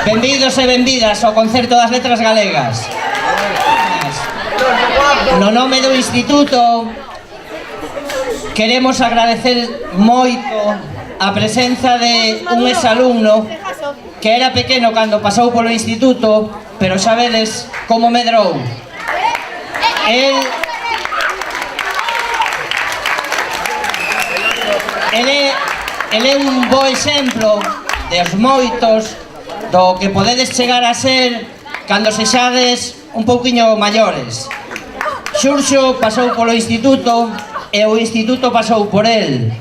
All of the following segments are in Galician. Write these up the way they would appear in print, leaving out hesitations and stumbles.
Benvidos e benvidas ao Concerto das Letras Galegas. No nome do Instituto queremos agradecer moito a presenza de un exalumno que era pequeno cando pasou polo Instituto, pero xa vedes como medrou. Ele é un bo exemplo dos moitos do que podedes chegar a ser cando sexades un pouquiño maiores. Xurxo pasou polo Instituto e o Instituto pasou por el.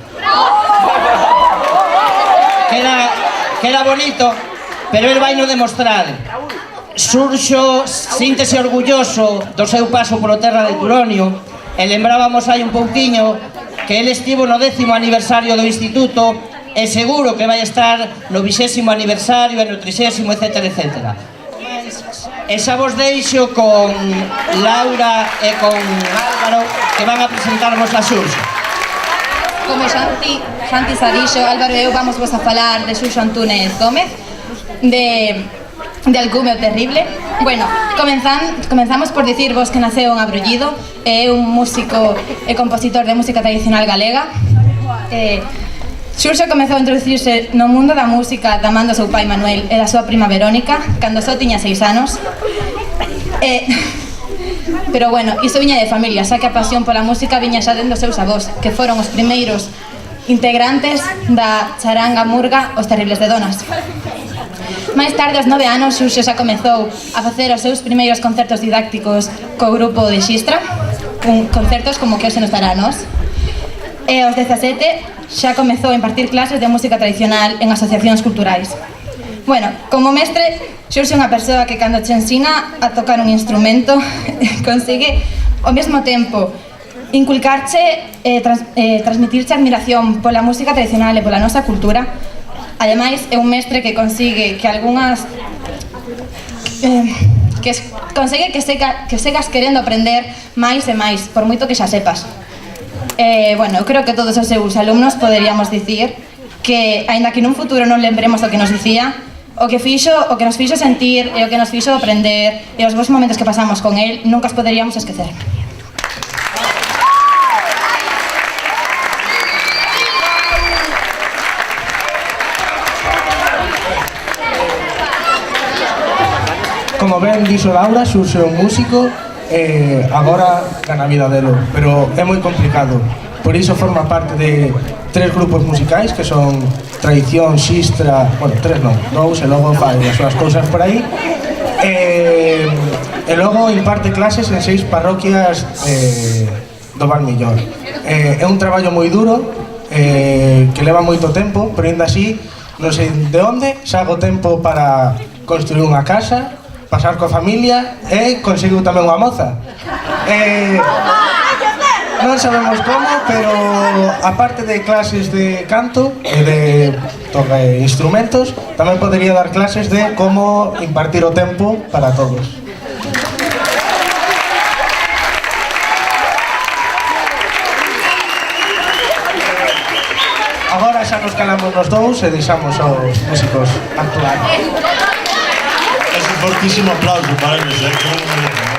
Que era bonito, pero el vai no demostrar. Xurxo síntese orgulloso do seu paso polo terra de Turonio e lembrábamos hai un pouquiño que el estivo no 10º aniversario do Instituto e seguro que vai estar no 20º aniversario e no 30º, etc, etc. E xa vos deixo con Laura e con Álvaro que van a presentarvos a Xurxo. Como Xanti xa dixo, Álvaro e eu vamos vos a falar de Xurxo Antúnez Gómez, de Alcume o Terrible. Bueno, comenzamos por dicirvos que naceu en Abrollido, é un músico e compositor de música tradicional galega. Xurxo comezou a introducirse no mundo da música da man do seu pai Manuel e da súa prima Verónica cando só tiña 6 anos. Pero bueno, iso viña de familia, xa que a pasión pola música viña xa dentro dos seus avós, que foron os primeiros integrantes da charanga murga Os Terribles de Donas. Mais tarde, aos 9 anos, Xurxo xa comezou a facer os seus primeiros concertos didácticos co grupo de Xistra, concertos como Que hoxe nos dará a nós. E aos 17 xa comezou a impartir clases de música tradicional en asociacións culturais. Bueno, como mestre, Xurxo é unha persoa que cando che ensina a tocar un instrumento consigue ao mesmo tempo inculcarche e transmitirche admiración pola música tradicional e pola nosa cultura. Ademais, é un mestre que consigue que algunhas consegue que segas querendo aprender máis e máis, por moito que xa sepas. Bueno, eu creo que todos os seus alumnos poderíamos dicir que, aínda que nun futuro non lembremos o que nos dicía, o que nos fixo sentir e o que nos fixo aprender e os bons momentos que pasamos con el nunca os poderíamos esquecer. Como ben dixo Laura, Xurxo é un músico e agora gana a vida delo, pero é moi complicado. Por iso forma parte de 3 grupos musicais que son Tradición, Xistra, bueno, 3 non, 2, e logo fai as súas cousas por aí. E logo imparte clases en 6 parroquias do Valmillor. É un traballo moi duro, que leva moito tempo, pero ainda así, non sei de onde, saco tempo para construir unha casa, pasar coa familia e conseguiu tamén unha moza. Non sabemos como, pero aparte de clases de canto e de instrumentos, tamén podería dar clases de como impartir o tempo para todos. Agora xa nos calamos nos dous e deixamos aos músicos actuar. Es un fortísimo aplauso para ellos, que muy bonito, ¿no?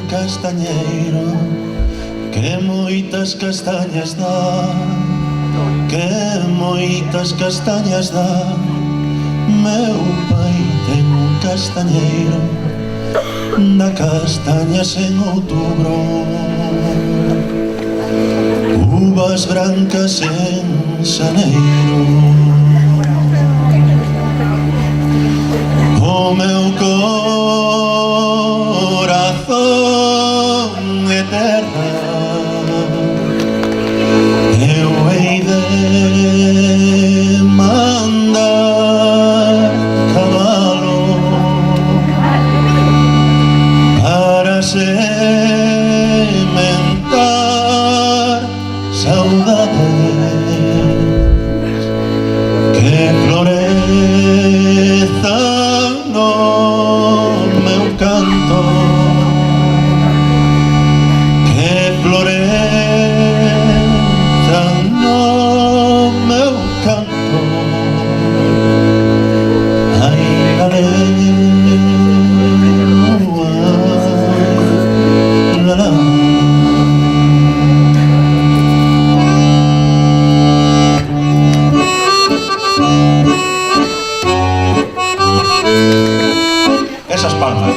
Castañeiro que moitas castañas dá, que moitas castañas dá. Meu pai ten un castañeiro, dá castañas en outubro, uvas brancas en xaneiro. O meu corazón é terra, eu hei de esas palmas.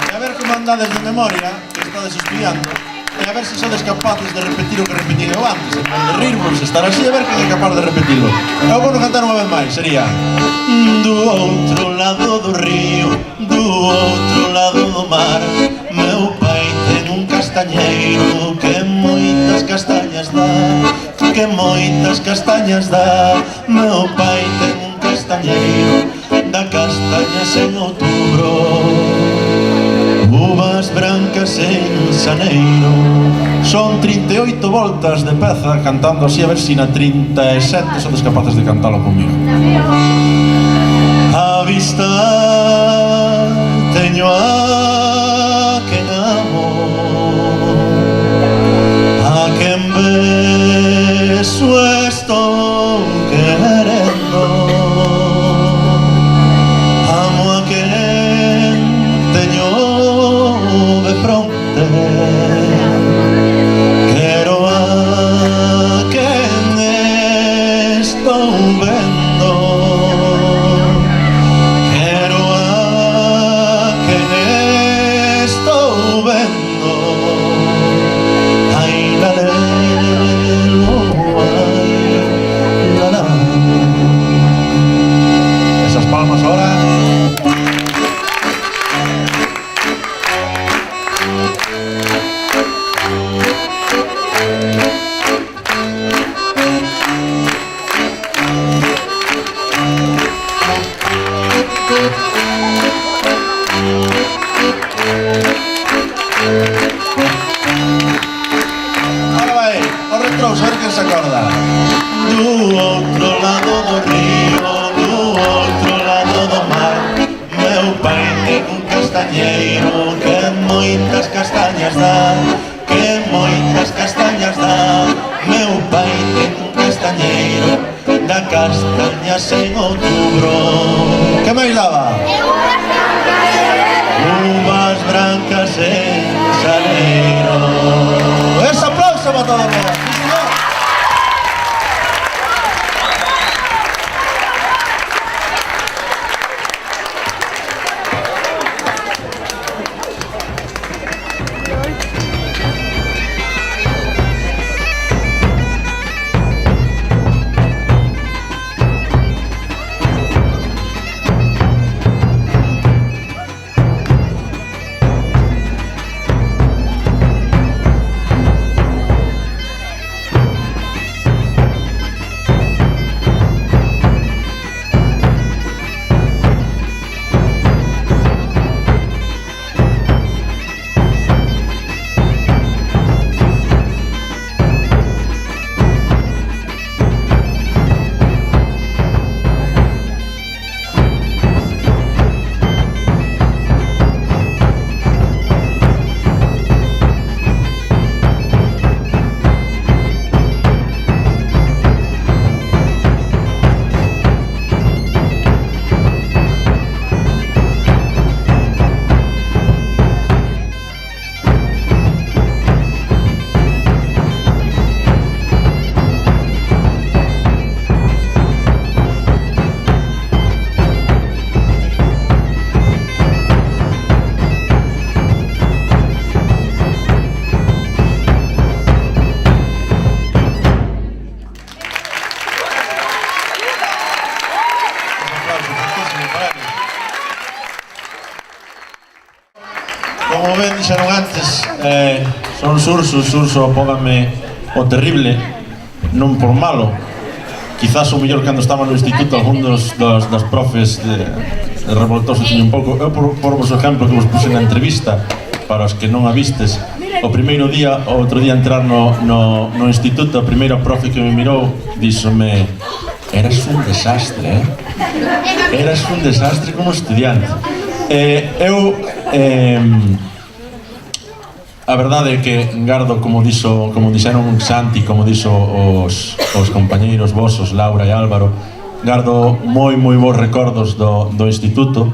E a ver como andades de memoria, que estades estudiando, e a ver se sodes capaces de repetir o que repetín eu antes, en vez de rirvos, estar así, a ver quen é capaz de repetilo. Eu vou cantar unha vez máis, sería: Do outro lado do río, do outro lado do mar, meu pai ten un castañeiro que moitas castañas dá, que moitas castañas dá. Meu pai ten un castañeiro, dá castañas en outubro, uvas brancas en xaneiro. Son 38 voltas de peza cantando así, a ver si na 37 sodes capaces de cantalo conmigo. A vista teño a quen amo, a quen beso estou querendo, amo a quen teño de fronte, quero a quen estou vendo, quero a quen estou vendo. Ai, la, lelo, ai, la, la. Esas palmas ahora. Ahora vai, o retrouso, a ver quen se acorda. Do outro lado do río, do outro lado do mar, meu pai ten un castañeiro que moitas castañas dá, que moitas castañas dá. Meu pai ten un castañeiro, dá castañas en outubro, Que máis daba? uvas brancas en xaneiro. Ese aplauso para todo o mundo. Sí, señor. Como ben dixeron antes, son Surso apódame o terrible, non por malo. Quizás o mellor cando estaba no instituto algún das profes de revoltoso tiña un pouco. Eu por vos exemplo que vos puse na entrevista, para os que non a vistes, o primeiro día, o outro día entrar no instituto, a primeira profe que me mirou díxome: eras un desastre, eras un desastre como estudiante. A verdade é que gardo, como dixeron Santi, como dixo os compañeiros vosos, Laura e Álvaro, gardo moi bons recordos do instituto.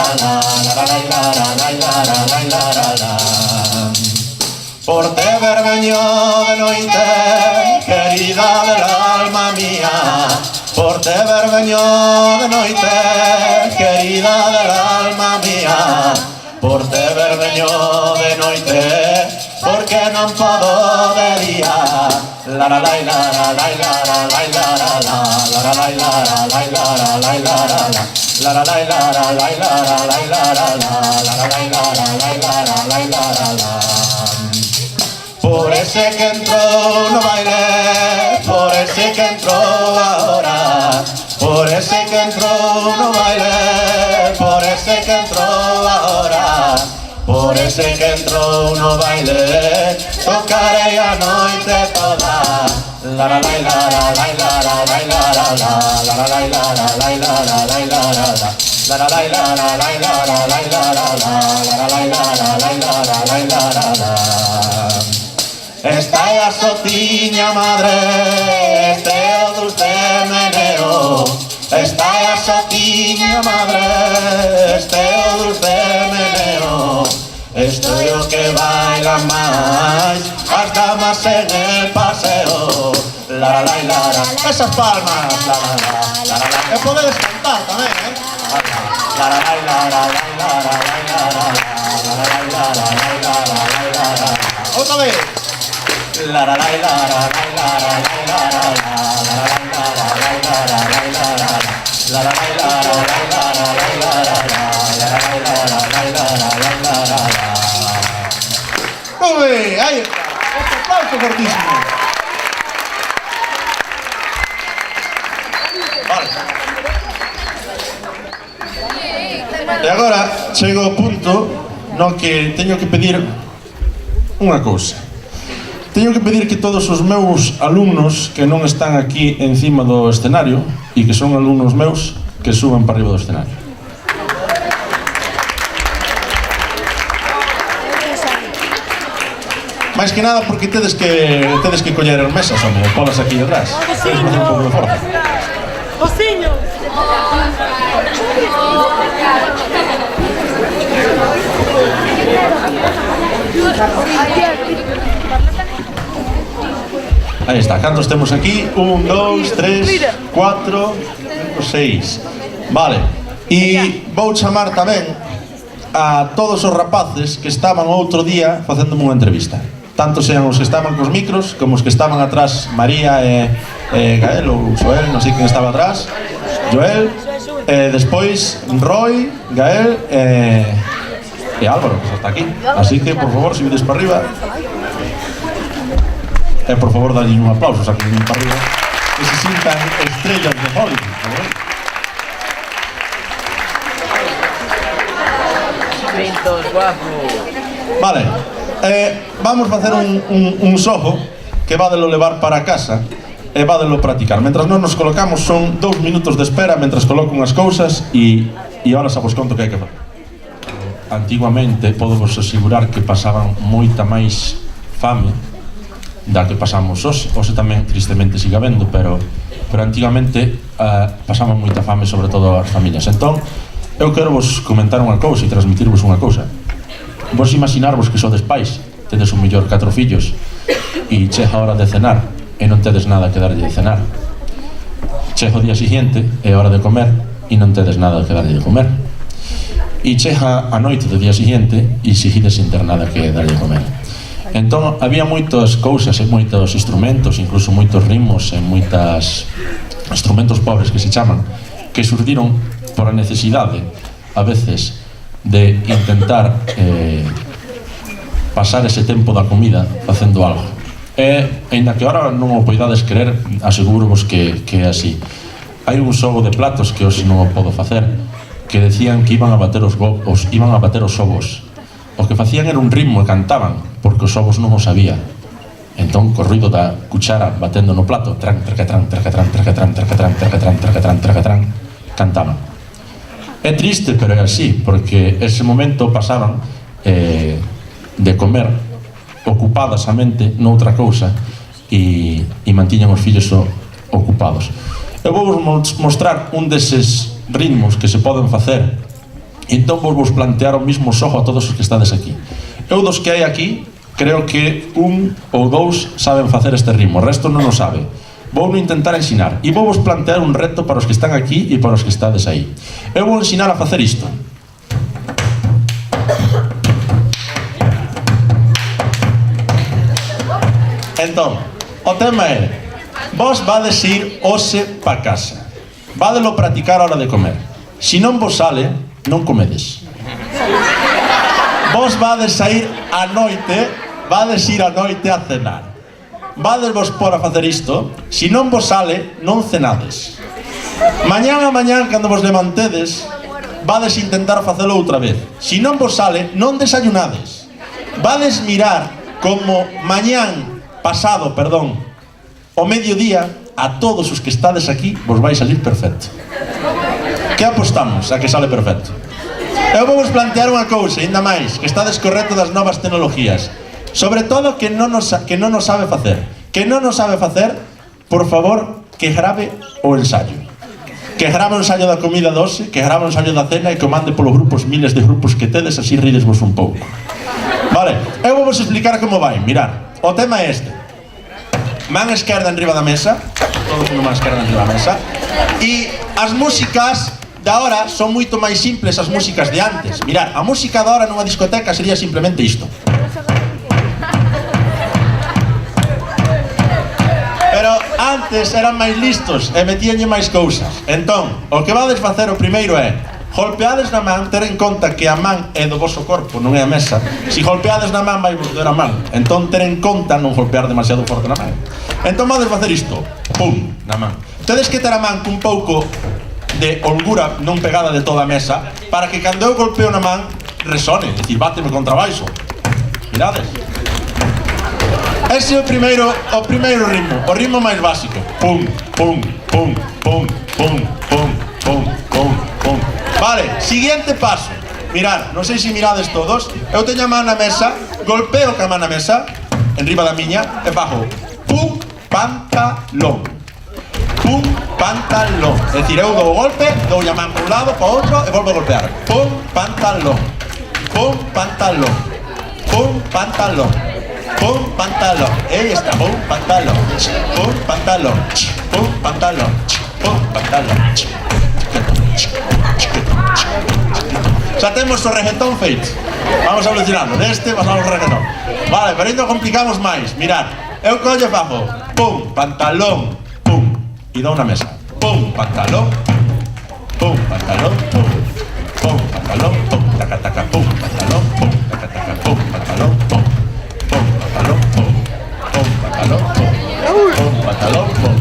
veño de noite, querida del alma mía. Por te ver veño de noite, querida del alma mía. Por te ver veño de noite, porque non podo de día. La la la la la la la la la la la la la la la la la la la la. La la la la la la la la la la la la la la la la. Por ese que entró no bailé, por ese que entró ahora, por ese que entró no bailé, por ese que entró ahora, por ese que entró no bailé, tocaré a noite toda. La la la la la la la la la la la la la la la la la la la la. La la la la la la la la la la la la la la la la la. Esta é a sotiña madre, este é o dulce meneo. Esta é a sotiña madre, este é o dulce meneo. Esto é o que bailan máis as damas en el paseo. La la la la la. Esas palmas. La la la la la. E podedes cantar tamén, La la la la la la la la la la la la la la. Outra vez. La la la la la la la la la la la. Muy bien, ahí está. Otro aplauso fortísimo. Vale. E agora chego ao punto no que teño que pedir unha cousa. Teño que pedir que todos os meus alumnos que non están aquí encima do escenario e que son alumnos meus, que suban para arriba do escenario. Mais que nada porque tedes que coller as mesas, home, polas aquí detrás. Tedes que facer un pouco de forza. Osiño! Aí está, cantos temos aquí? 1, 2, 3, 4, 5, 6. Vale, e vou chamar tamén a todos os rapaces que estaban outro día facéndome unha entrevista. Tanto sean os que estaban cos micros como os que estaban atrás, María e Gael ou Joel, non sei quen estaba atrás, Joel, despois Roy, Gael e Álvaro, que está aquí. Así que, por favor, subides para arriba. E, por favor, dadlle un aplauso, saquen para arriba, que se sintan estrellas de Hollywood, por favor. Vale, vamos facer un xogo que vadelo levar para casa e vadelo practicar. Mentras non nos colocamos, son 2 minutos de espera mentras coloco unhas cousas e ahora xa vos conto que hai que facer. Antiguamente, podo vos asegurar que pasaban moita máis fame da que pasamos hoxe tamén tristemente siga vendo, pero antigamente pasaban moita fame, sobre todo as familias. Entón, eu quero vos comentar unha cousa e transmitirvos unha cousa. Vos imaginarvos que sodes pais, tedes un mellor 4 fillos e chega a hora de cenar e non tedes nada que darlle de cenar. Chega o día siguiente, é hora de comer e non tedes nada que darlle de comer. E chega a noite do día siguiente e seguides sin ter nada que darlle de comer. Entón, había moitas cousas e moitos instrumentos, incluso moitos ritmos e moitos instrumentos pobres que se chaman, que surdiron por a necesidade, a veces, de intentar pasar ese tempo da comida facendo algo. E, ainda que ahora non o poidades creer, aseguro-vos que é así. Hai un xogo de platos que hoxe non o podo facer, que decían que iban a bater os ovos. O que facían era un ritmo e cantaban, porque os ovos non o sabía. Entón, co ruido da cuchara batendo no plato, tran, tracatrán, tracatrán, tracatrán, tracatrán, tracatrán, tracatrán, tracatrán, cantaban. É triste, pero é así, porque ese momento pasaban de comer ocupadas a mente noutra cousa e mantiñan os fillos ocupados. Eu vou vos mostrar un deses ritmos que se poden facer e entón vos plantear o mismo xogo a todos os que estades aquí. Eu dos que hai aquí, creo que un ou dous saben facer este ritmo, o resto non o sabe. Vou intentar ensinar e vou vos plantear un reto para os que están aquí e para os que estades aí. Eu vou ensinar a facer isto. Entón, o tema é: vos vades ir hoxe pa casa, vadelo practicar a hora de comer. Si non vos sale, non comedes. Vos vades a ir a noite, vades ir a noite a cenar. Vades vos por a facer isto, si non vos sale, non cenades. Mañán a mañán, cando vos levantedes, vades intentar facelo outra vez. Si non vos sale, non desayunades. Vades mirar como mañán pasado, perdón, o mediodía, a todos os que estades aquí, vos vai salir perfecto. Que apostamos a que sale perfecto? Eu vou vos plantear unha cousa, ainda máis, que estades correcto das novas tecnologías. Sobre todo que non nos sabe facer. Que non nos sabe facer, por favor, que grave o ensayo. Que grave o ensayo da comida doce, que grave o ensayo da cena e que o mande polos grupos, miles de grupos que tedes, así ridesvos un pouco. Vale, eu vou vos explicar como vai. Mirad, o tema é este. Man esquerda enriba da mesa, todo mundo man esquerda enriba da mesa, e as músicas de ahora son moito máis simples as músicas de antes. Mirad, a música de ahora nunha discoteca sería simplemente isto. Pero antes eran máis listos e metíanlle máis cousas. Entón, o que vades facer o primeiro é golpeades na man, ter en conta que a man é do voso corpo, non é a mesa. Si golpeades na man, vai vos doer a man. Entón, ter en conta non golpear demasiado forte na man. Entón, vades facer isto. Pum, na man. Tedes que ter a man cun pouco de holgura, non pegada de toda a mesa, para que cando eu golpeo na man, resone, é dicir, báteme contra baixo. Mirades? Ese é o primeiro ritmo, o ritmo máis básico. Pum, pum, pum, pum, pum, pum, pum, pum, pum. Vale, siguiente paso. Mirad, non sei se mirades todos. Eu teño a man na mesa, golpeo ca man na mesa, enriba da miña, e bajo. Pum, pantalón. Pum, pantalón. É dicir, eu dou o golpe, dou a man por un lado, para outro, e volvo a golpear. Pum, pantalón. Pum, pantalón. Pum, pantalón. Pum, pantalón. Aí está, pum, pantalón. Pum, pantalón. Pum, pantalón. Pum, pantalón. Xa temos o reggaetón feito. Vamos a evolucionando. Deste pasamos o reggaetón. Vale, pero ainda complicamos máis. Mirad, eu collo e fago pum, pantalón, pum, e dou na mesa. Pum, pantalón, pum, pantalón, pum, pum, pantalón, pum, taca, taca, pum, pantalón, pum, taca, taca, pum, pantalón, pum, pum, pantalón, pum, pum, pantalón, pum, pum, pantalón, pum,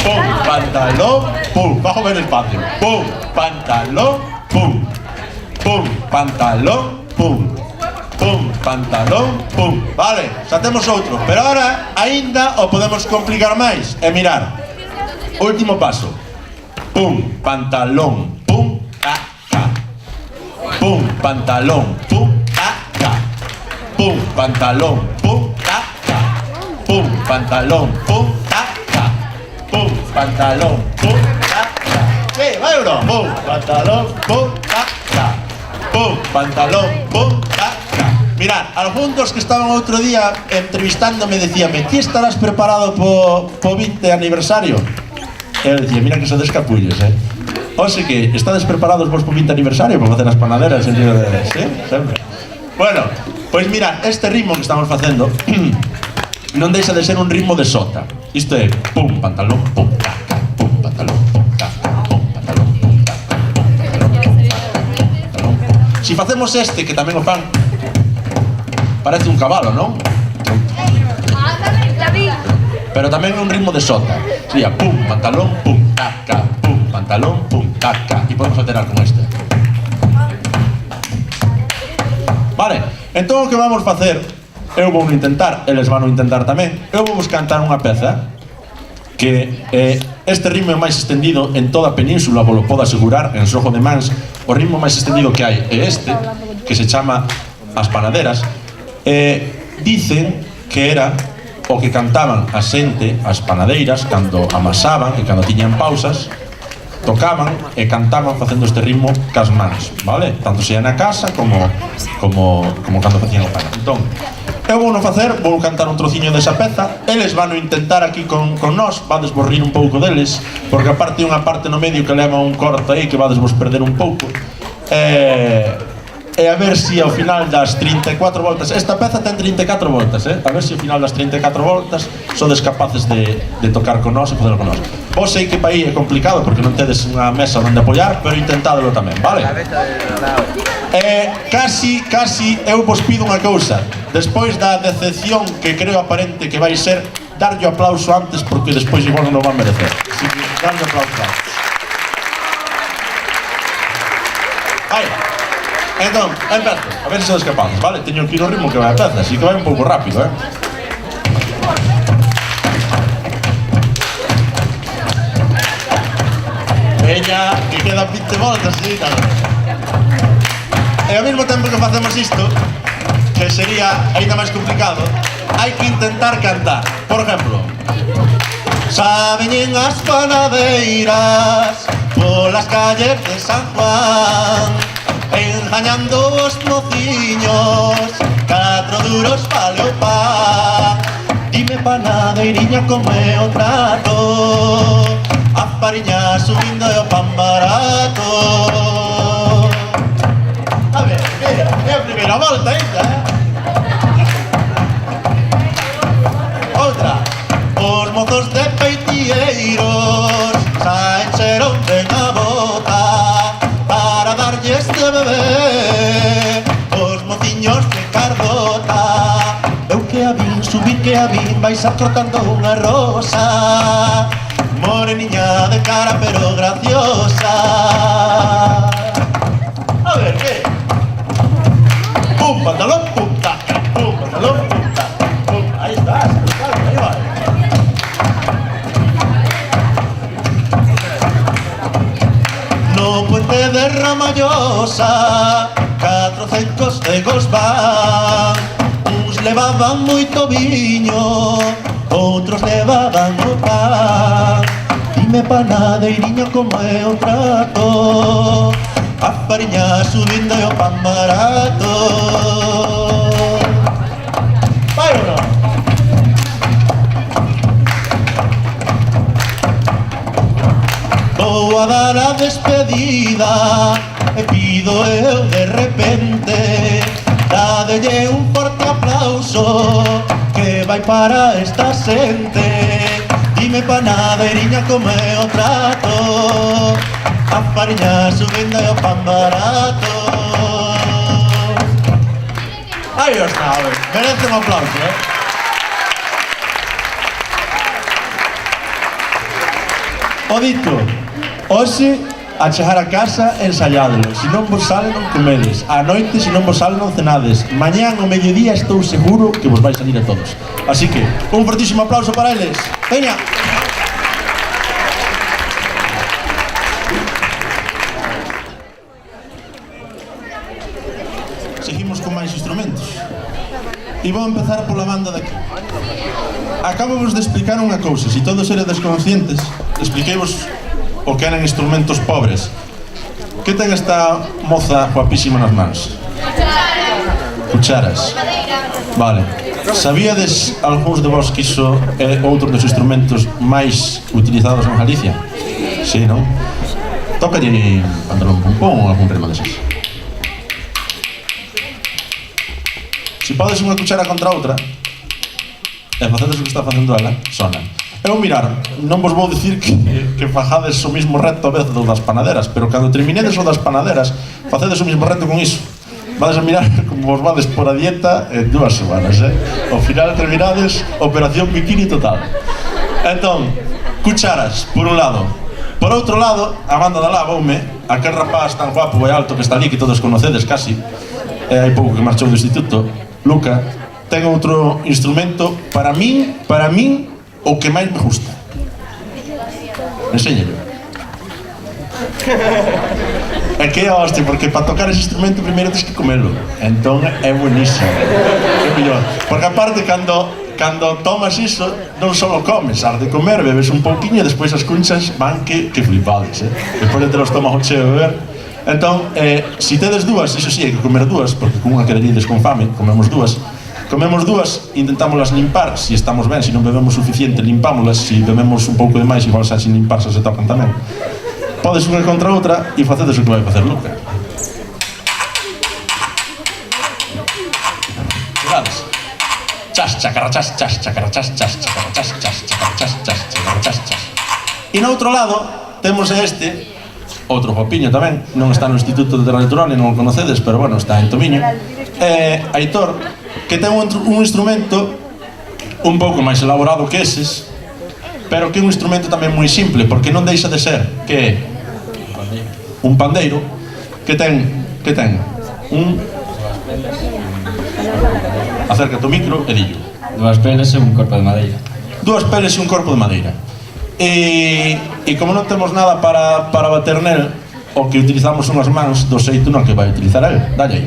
pum, pantalón, pum, bajo ver el patio, pum, pantalón, pum, pum, pantalón, pum, pum, pantalón, pum. Vale, xa temos outro, pero ahora aínda o podemos complicar máis. E mirar, último paso. Pum, pantalón, pum, taca. Pum, pantalón, pum, taca. Pum, pantalón, pum, taca. Pum, pantalón, pum, taca. Pum, pantalón, pum, taca. Sí, vai uno. Pum, pantalón, pum, taca. Pum, pantalón, pum, taca. Mirad, algúns que estaban outro día entrevistándome decíame: ti estarás preparado po 20 aniversario? E eu dicía, mira que sodes capullos, Oxe que, estades preparados vos po 20 aniversario para facer as panaderas, en sentido de... Sí, sempre. Bueno, pois mirad, este ritmo que estamos facendo non deixa de ser un ritmo de sota. Isto é pum, pantalón, pum, taca, pum, pantalón, pum, taca, pum, pantalón, pum, taca, pum, pantalón, pum, taca, pum, pantalón, pum. Si facemos este, que tamén o fan, parece un cabalo, non? Pero tamén é un ritmo de sota. Sería pum, pantalón, pum, taca, pum, pantalón, pum, taca. E podemos alterar con este. Vale, entón o que vamos facer, eu vou intentar, eles van intentar tamén. Eu vou vos cantar unha peza que este ritmo é máis extendido en toda a península, vos lo podo asegurar, en Sojo de Mans. O ritmo máis extendido que hai é este, que se chama As Panaderas. Dicen que era o que cantaban a xente, as panadeiras, cando amasaban e cando tiñan pausas, tocaban e cantaban facendo este ritmo cas mans, vale? Tanto sea na casa como cando facían o pai. Entón, eu vou non facer, vou cantar un trociño desa peza, eles van intentar aquí con nós, vades vos rir un pouco deles, porque aparte unha parte no medio que leva un corto aí que vades vos perder un pouco. E a ver se ao final das 34 voltas, esta peza ten 34 voltas, a ver se ao final das 34 voltas sodes capaces de tocar con nós e poder con nós. Vos sei que para aí é complicado porque non tedes unha mesa onde apoiar, pero intentádelo tamén, vale? Casi eu vos pido unha cousa, despois da decepción que creo aparente que vai ser, darlle o aplauso antes porque despois igual non o van merecer. Así que darlle o aplauso antes. Vai. Entón, empezo, a ver se sodes capaces, vale? Teño que ir ao ritmo que vai a peza, así que vai un pouco rápido, Veña, que quedan 20 voltas, sí, claro. E ao mesmo tempo que facemos isto, que sería ainda máis complicado, hai que intentar cantar. Por exemplo, saben as panadeiras polas calles de San Juan, engañando os mociños, 4 duros vale o pan. Dime panadeiriña como é o trato, a fariña subindo e o pan barato. A ver, é a primeira volta ainda, Outra. Os mozos de peitieiros saen xerón ben a bota para darlles de beber os mociños de cardota. Eu que a vin subir, que a vin baixar cortando unha rosa, moreniña de cara pero graciosa. A ver, que? Pum, pantalón, pum, taca, pum, pantalón, pum, taca, pum. Aí está, aí vai. No puente de Ramallosa 400 cegos van, uns levaban moito viño, outros levaban o pan. Dime panadeiriña como é o trato, a fariña subindo e o pan barato. Vai ou non? Vou a dar a despedida e pido eu de repente, dadelle un forte aplauso que vai para esta xente. Dime panadeiriña como é o trato, a fariña subindo e o pan barato. Aí está, merece un aplauso, O dito, hoxe, a chegar a casa, ensaiádelo. Se non vos sale, non comedes. A noite, se non vos sale, non cenades. Mañán ao mediodía estou seguro que vos vai salir a todos. Así que, un fortísimo aplauso para eles. Veña! Seguimos con máis instrumentos. E vou empezar pola banda daqui. Acabo vos de explicar unha cousa. Se todos eredes conscientes, expliqueivos o que eran instrumentos pobres. Que ten esta moza guapísima nas mans? Cucharas. Vale. Sabíades algúns de vos que iso é outro dos instrumentos máis utilizados en Galicia? Sí, non? Tócalle pantalón pompón ou algún ritmo deses. Se podes unha cuchara contra outra e facedes o que está facendo ela, sona. Eu mirar, non vos vou dicir que fajades o mismo reto a vez do das panaderas, pero cando terminedes o das panaderas, facedes o mismo reto con iso. Vades a mirar como vos vades por a dieta en 2 semanas, Ao final terminades operación bikini total. Entón, cucharas, por un lado. Por outro lado, a banda da lá, voume, aquel rapaz tan guapo e alto que está ali, que todos conocedes casi, e hai pouco que marchou do instituto, Luca, ten outro instrumento, para min, o que máis me gusta. Enséñalo. É que é hostia, porque para tocar ese instrumento primeiro tens que comelo. Entón é buenísimo. É mellor. Porque aparte, cando cando tomas iso, non só comes, has de comer, bebes un pouquiño e despois as cunchas van que flipades, despois de ter o estómago cheo de beber. Entón, si tedes dúas, iso sí, hai que comer dúas, porque con unha quedaríades con fame, comemos dúas, intentámolas limpar, si estamos ben, si non bebemos suficiente, limpámolas, si bebemos un pouco de máis, igual xa sin limpar, xa se tocan tamén. Podes unha contra outra e facedes o que vai facer Luca. Mirades. Chas, chacarrachas, chas, chacarrachas, chas, chacarrachas, chas, chacarrachas, chas, chacarrachas, chas. E no outro lado, temos este, outro guapiño tamén, non está no Instituto de Terra de Turonia, non o conocedes, pero bueno, está en Tomiño. Aitor, que ten un instrumento un pouco máis elaborado que eses, pero que é un instrumento tamén moi simple, porque non deixa de ser que un pandeiro que ten un... Acércate o micro e dillo. Dúas peles e un corpo de madeira. Dúas peles e un corpo de madeira. E como non temos nada para bater nel, o que utilizamos son as mans do xeito no que vai utilizar el. Dalle aí.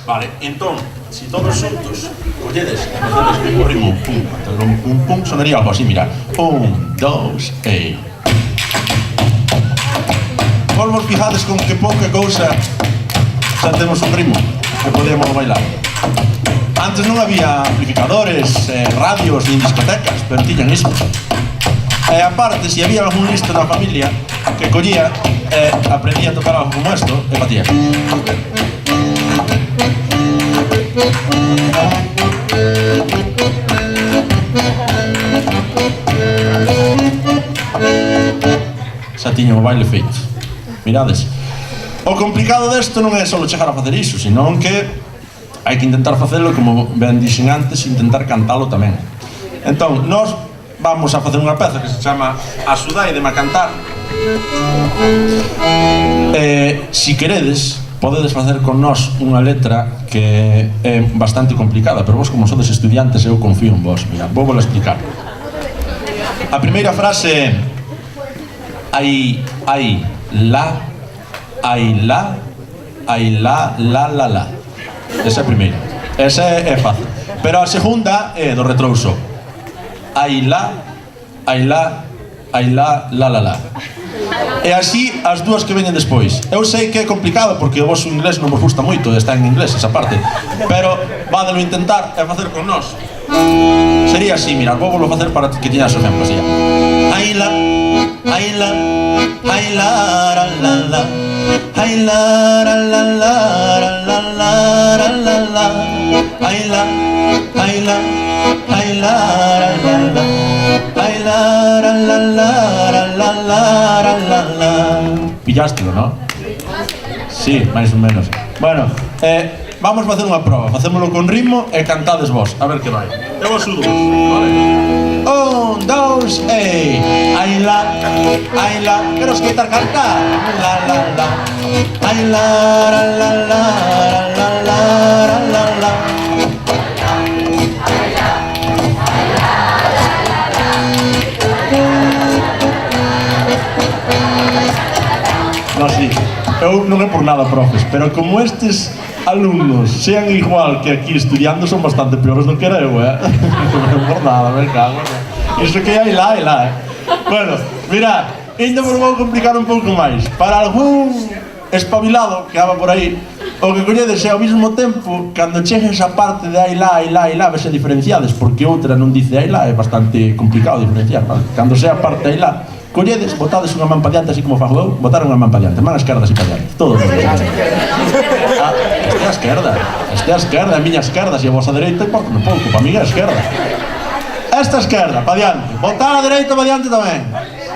Vale, entón, si todos xuntos colledes e facedes o ritmo pum, pum, pum, sonaría algo así, mira. 1, 2, e... Vos vos fijades con que pouca cousa xa temos un ritmo que podíamos bailar. Antes non había amplificadores, radios, nin discotecas, pero tiñan isto. E aparte, se había algún listo na familia que collía e aprendía a tocar algo como isto, e batía. Xa tiña o baile feito. Mirades. O complicado desto non é só chegar a facer iso, senón que hai que intentar facelo, como ben dixen antes, intentar cantalo tamén. Entón, nós vamos a facer unha peza que se chama Axudáideme a cantar. Si queredes, podedes facer con nós unha letra que é bastante complicada, pero vos, como sodes estudiantes, eu confío en vos. Mira, vou vos explicar. A primeira frase é ai, la, la. Esa é a primeira. Esa é fácil. Pero a segunda é do retrouso. Ai, la, la. E así as dúas que veñen despois. Eu sei que é complicado porque o vosso inglés non vos gusta moito, está en inglés esa parte, pero vadelo intentar e facer con nós. Sería así, mirad, vou volo facer para que tiñas o exemplo, así. Ai, la, la, la, la. Ai, la, la, la, la, la, la, la. Ai, la, la, la, la. Ai, la, la, la. Pillástelo, non? Sí, máis ou menos. Bueno, vamos facer unha prova. Facémolo con ritmo e cantades vos. A ver que vai. Eu vos sudo, vale? 1, 2, e... Ai, la, quero escoitar cantar. La, la. Ai, la, la. No, sí, eu non é por nada, profes, pero como estes alumnos sean igual que aquí estudiando, son bastante peores do que era eu, Non é por nada, me cago, Iso que hai lá, Bueno, mirad, ainda vos vou complicar un pouco máis. Para algún espabilado que aba por aí, o que colledes é ao mesmo tempo, cando chegues a parte de ai la, vese diferenciades, porque outra non dice ai la, é bastante complicado diferenciar, vale? Cando sea a parte ai la, colledes, botades unha man pa diante, así como fago eu, botar unha man pa diante, man a esquerda así pa diante, todo. Este a esquerda, a miña esquerda, se a vosa dereita, importa un pouco, pa miña esquerda. Esta esquerda, pa diante, botar a dereita pa diante tamén.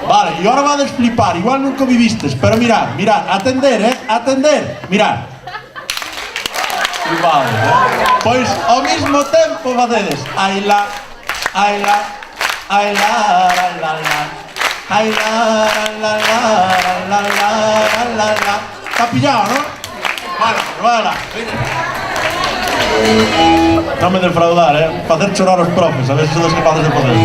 Vale, e agora vades flipar, igual nunca vivistes, pero mirad, atender, atender, mirad. Flipades, Pois, ao mesmo tempo facedes, ai la, la. Ai, la, la. Ai, la. Está pillado, non? Vale, non me defraudar, facer chorar os profes, a ver se sodes capaces de poder.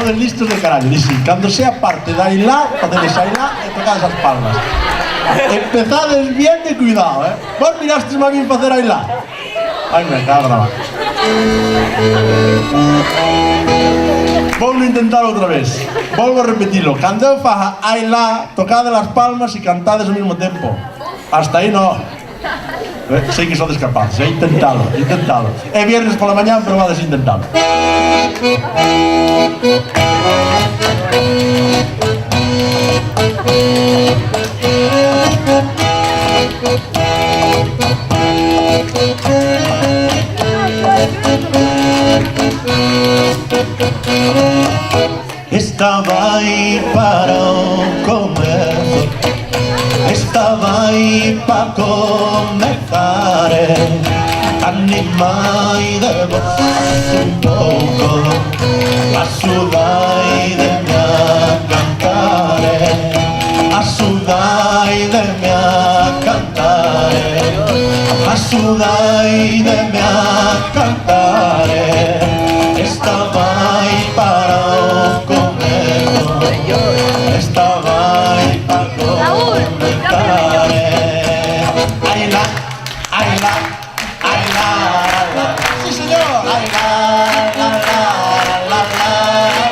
Sodes listos de carallo, dixi, cando sea parte da ilá, facedes a ilá e tocades as palmas. Empezades bien de cuidado, Vos mirastes má bien facer a ilá. Ai, me cago na vaca. Volvo a intentar outra vez. Volvo a repetilo. Cando eu faja a ilá, tocades as palmas e cantades ao mesmo tempo. Hasta aí no. Sei que sodes capaces, intentalo, intentalo. É viernes pola mañá, pero vades intentalo. Estaba aí para o comezo, estaba aí para comezar. Animai de vos un pouco, axudai de me a cantar, axudai de me a cantar, axudai de me a cantar. Estaba aí para o comezo, estaba aí para comezar. Ai lá, ai lá, ai lá, la. Sí, señor, ai lá, la, la, la, la,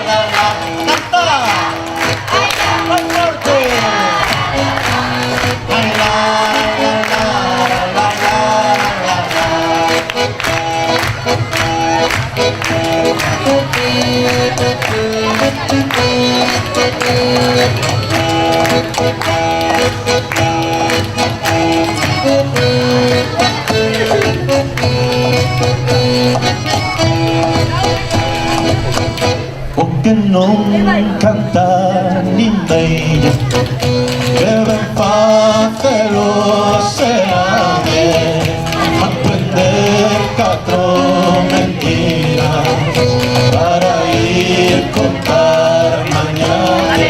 la, la. Canta, más fuerte. Ai lá, la, la, la, la, o que non canta ninguén, que ben facelo será aprender 4 mentiras para ir contar mañana,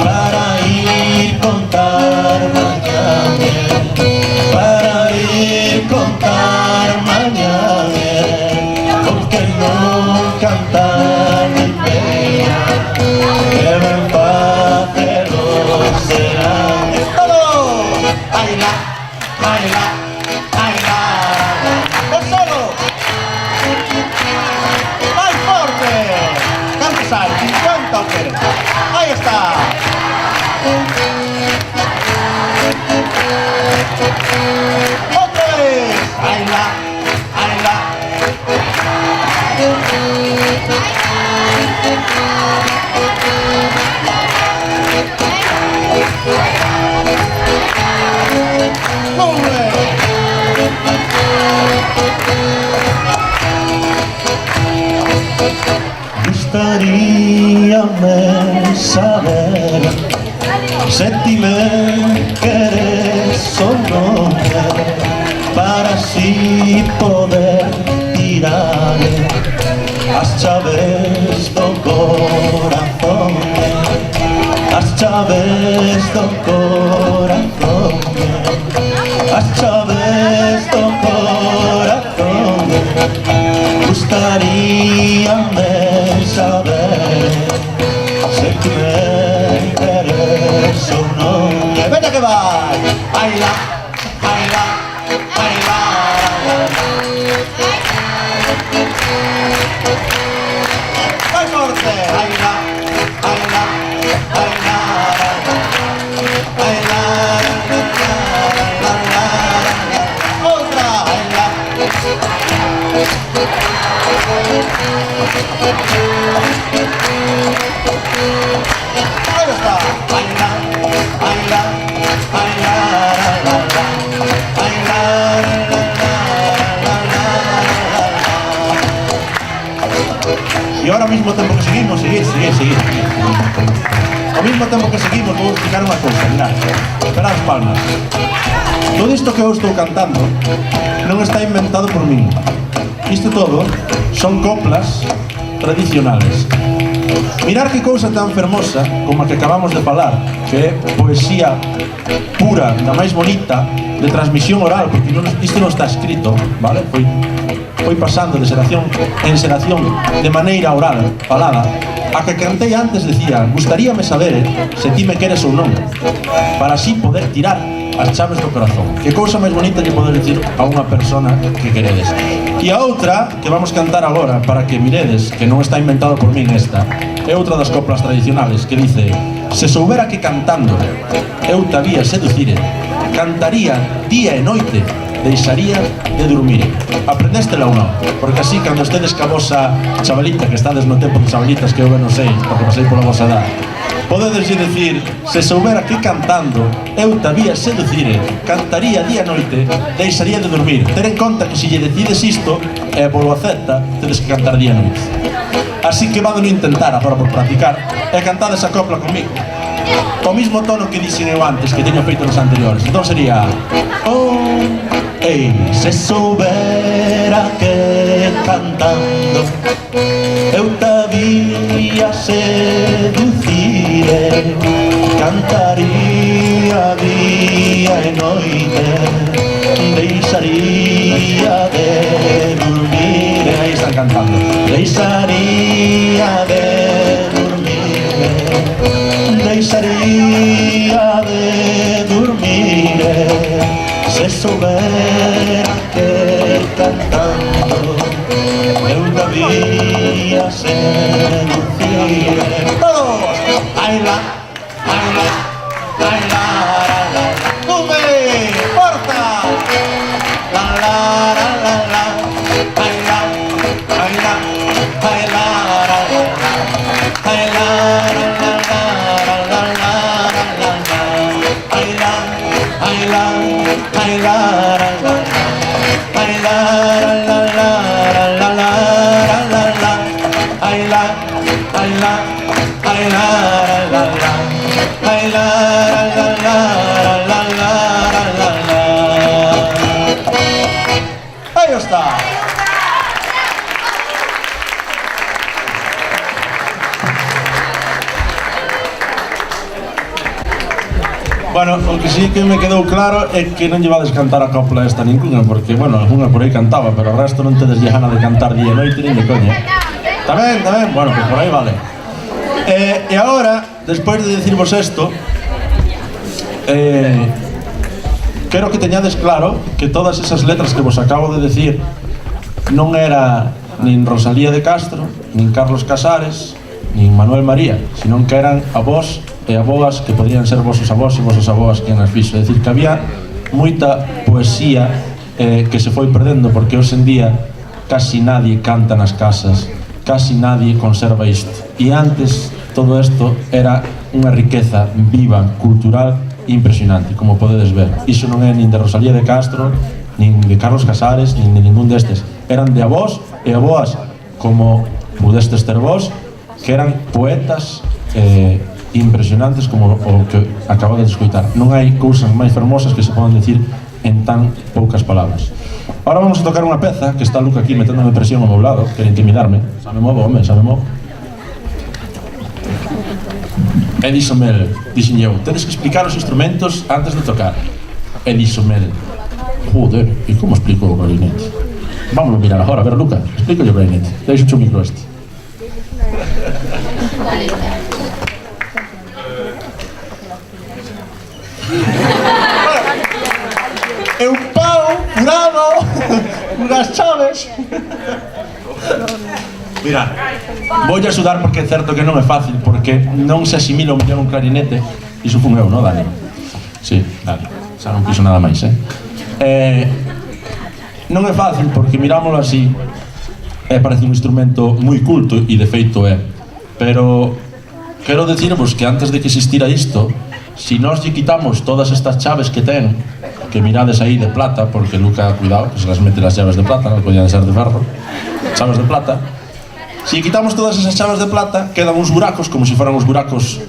para ir contar mañana, para ir contar mañana, porque non canta ninguén, que ben facelo será. ¡Todo! ¡Ay la! ¡Ay la! ¡Ay la! ¡Vos solo! ¡Más fuerte! ¿Cuántos hay? ¿50 o qué? ¡Ahí está! ¡Otra vez! ¡Ay la! ¡Ay la! ¡Muy bien! Gustaríame saber se ti me queres o no, para así poder tirar as chaves do corazón, as chaves do corazón, as chaves do corazón. Gustaríame saber se ti me queres o no. ¡Vete que vai! ¡Ay la! ¡Ay la! ¡Ay la! ¡Muy fuerte! ¡Ay la! ¡Ay la! ¡Ay la! ¡Ay la! ¡Otra! ¡Ay la! Ahí está. Ay la, ay la, ay la, la, la. Ay la, la, la, la, la. Y ahora mismo tempo que seguimos, seguir. Ao mismo tempo que seguimos, vou explicar unha cousa, mirad. Esperad as palmas. Todo isto que eu estou cantando non está inventado por min. Isto todo son coplas tradicionales. Mirar que cousa tan fermosa como a que acabamos de falar, que é poesía pura, da máis bonita, de transmisión oral, porque isto non está escrito, vale? Foi pasando de xeración en xeración de maneira oral, falada, A que cantei antes decía: gustaríame saber se ti me queres ou non, para así poder tirar as chaves do corazón. Que cousa máis bonita que poder decir a unha persona que queredes. E a outra, que vamos cantar agora, para que miredes, que non está inventado por min esta, é outra das coplas tradicionales, que dice: se soubera que cantando eu te había seducire, cantaría día e noite, deixaría de dormir. Aprendéstela ou non? Porque así, cando estedes ca vosa chavalita, que estades no tempo de chavalitas que eu non sei, porque pasei pola vosa edad, podedes dicir: se soubera que cantando eu te había seducire, cantaría día e noite, deixaría de dormir. Ter en conta que se lle decides isto e polo acepta, tedes que cantar día e noite. Así que vádelo intentar agora por practicar e cantad esa copla comigo. O mismo tono que dixen eu antes, que teño feito nos anteriores. Entón sería: oh, ei, se soubera que cantando eu te había seducire, cantaría día e noite, deixaría de dormir. Aí están cantando: deixaría de dormir, deixaría de dormir, se soubera que cantando eu te había seducire. Todos! Ai la, ai la, ai la, la, la. Tume, porta! La la la la la, ai la, ai la, ai la, la la, ai la la la la la la la la, ai la, ai la, ai la la la, ai la la la la la la la la, ai la, ai la, ai la la la, ai la la la la la la. Aí está. Bueno, o que sí que me quedou claro é que non llevades cantar a copla esta ninguna, porque, bueno, alguna por aí cantaba, pero o resto non tedes lle gana de cantar día e noite nin de coña. Tamén, bueno, pues por aí vale. E agora, despois de decirvos isto, quero que teñades claro que todas esas letras que vos acabo de decir non era nin Rosalía de Castro, nin Carlos Casares, nin Manuel María, senón que eran avós e aboas que podrían ser vosos avós e vosas aboas quen as fixo. É dicir, que había moita poesía que se foi perdendo, porque hoxe en día casi nadie canta nas casas, casi nadie conserva isto. E antes todo isto era unha riqueza viva, cultural, impresionante, como podedes ver. Iso non é nin de Rosalía de Castro, nin de Carlos Casares, nin de ningún destes. Eran de avós e aboas, como pudestes ter vós, que eran poetas impresionantes como o que acabades de escoitar. Non hai cousas máis fermosas que se podan decir en tan poucas palabras. Ahora vamos a tocar unha peza que está Luca aquí meténdome presión ao meu lado, quere intimidarme. Xa me movo, home, xa me movo. E díxome el, dixen eu, tedes que explicar os instrumentos antes de tocar. E díxome el, joder, e como explico o clarinete? Vámonos mirar agora, a ver, Luca, explico o clarinete. Deixo o micro este. É un pau furado unhas chaves. Mira, voulle axudar porque é certo que non é fácil, porque non se asimila o mellor un clarinete. Iso fun eu, non, Dani? Sí, Dani, xa non piso nada máis, non é fácil porque mirámoslo así parece un instrumento moi culto e de feito é, pero quero dicirvos que antes de que existira isto, si nós lle quitamos todas estas chaves que ten, que mirades aí de plata, porque Luca, cuidado, que se las mete las llaves de plata, non podían ser de ferro, chaves de plata. Si quitamos todas esas chaves de plata, quedan uns buracos, como se foran os buracos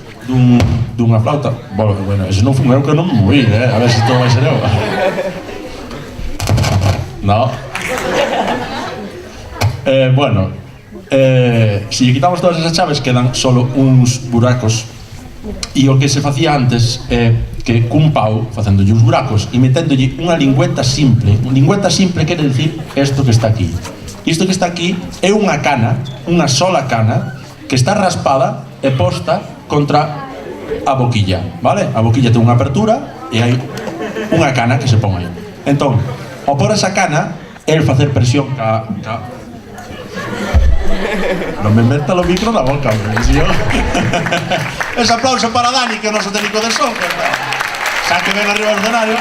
dunha flauta. Bueno, ese non fun eu que non me moví, a ver se todo vai ser eu. No. Bueno, si quitamos todas esas chaves, quedan solo uns buracos. E o que se facía antes é que cun pau, facéndolle uns buracos e meténdolle unha lingüeta simple. Unha lingüeta simple quere dicir isto que está aquí. Isto que está aquí é unha cana, unha sola cana, que está raspada e posta contra a boquilla, vale? A boquilla ten unha apertura e hai unha cana que se pon aí. Entón, ao por esa cana, el facer presión non me meta o micro na boca, presión. Ese aplauso para Dani, que é o noso técnico de son, xa que ven arriba do escenario.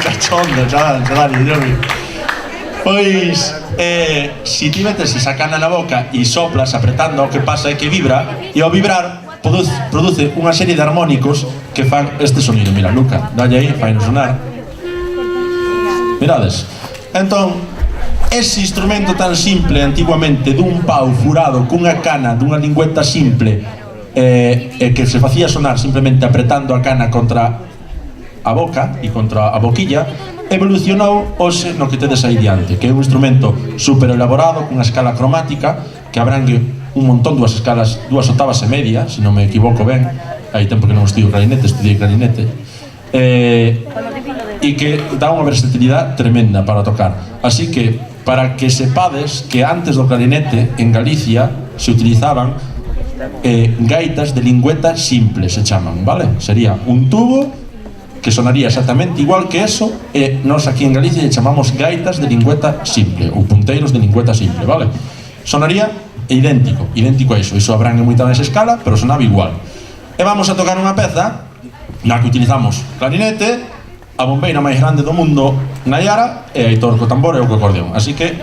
Cachondo, Dani, Jordi. Pois, si ti metes esa cana na boca e soplas apretando, o que pasa é que vibra, e ao vibrar produce unha serie de armónicos que fan este sonido. Mira, Luca, dalle aí, fai no sonar. Mirades? Entón, ese instrumento tan simple antiguamente dun pau furado cunha cana dunha lingüeta simple que se facía sonar simplemente apretando a cana contra a boca e contra a boquilla, evolucionou hoxe no que tedes aí diante, que é un instrumento super elaborado cunha escala cromática que abrangue un montón, dúas octavas e media, se non me equivoco ben, hai tempo que non estudio clarinete, estudiei clarinete, e que dá unha versatilidade tremenda para tocar. Así que, para que sepades que antes do clarinete en Galicia se utilizaban gaitas de lingüeta simple, se chaman, vale? Sería un tubo que sonaría exactamente igual que eso, e nós aquí en Galicia lle chamamos gaitas de lingüeta simple, ou punteiros de lingüeta simple, vale? Sonaría idéntico a iso abrangue moita máis escala, pero sonaba igual. E vamos a tocar unha peza na que utilizamos clarinete, a bombeira máis grande do mundo, Nayara, e Aitor co tambor e o co acordeón. Así que...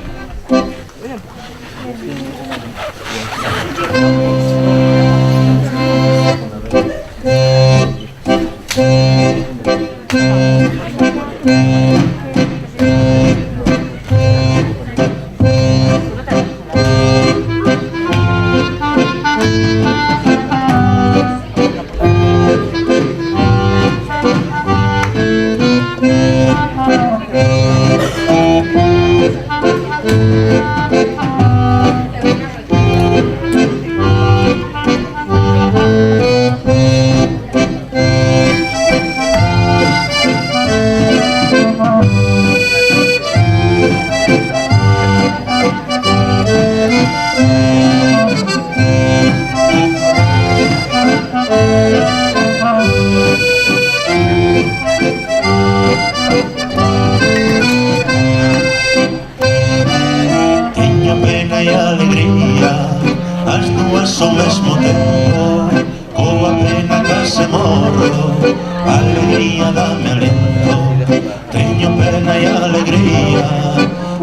ao mesmo tempo, coa pena case morro, alegría dame alento. Teño pena e alegría,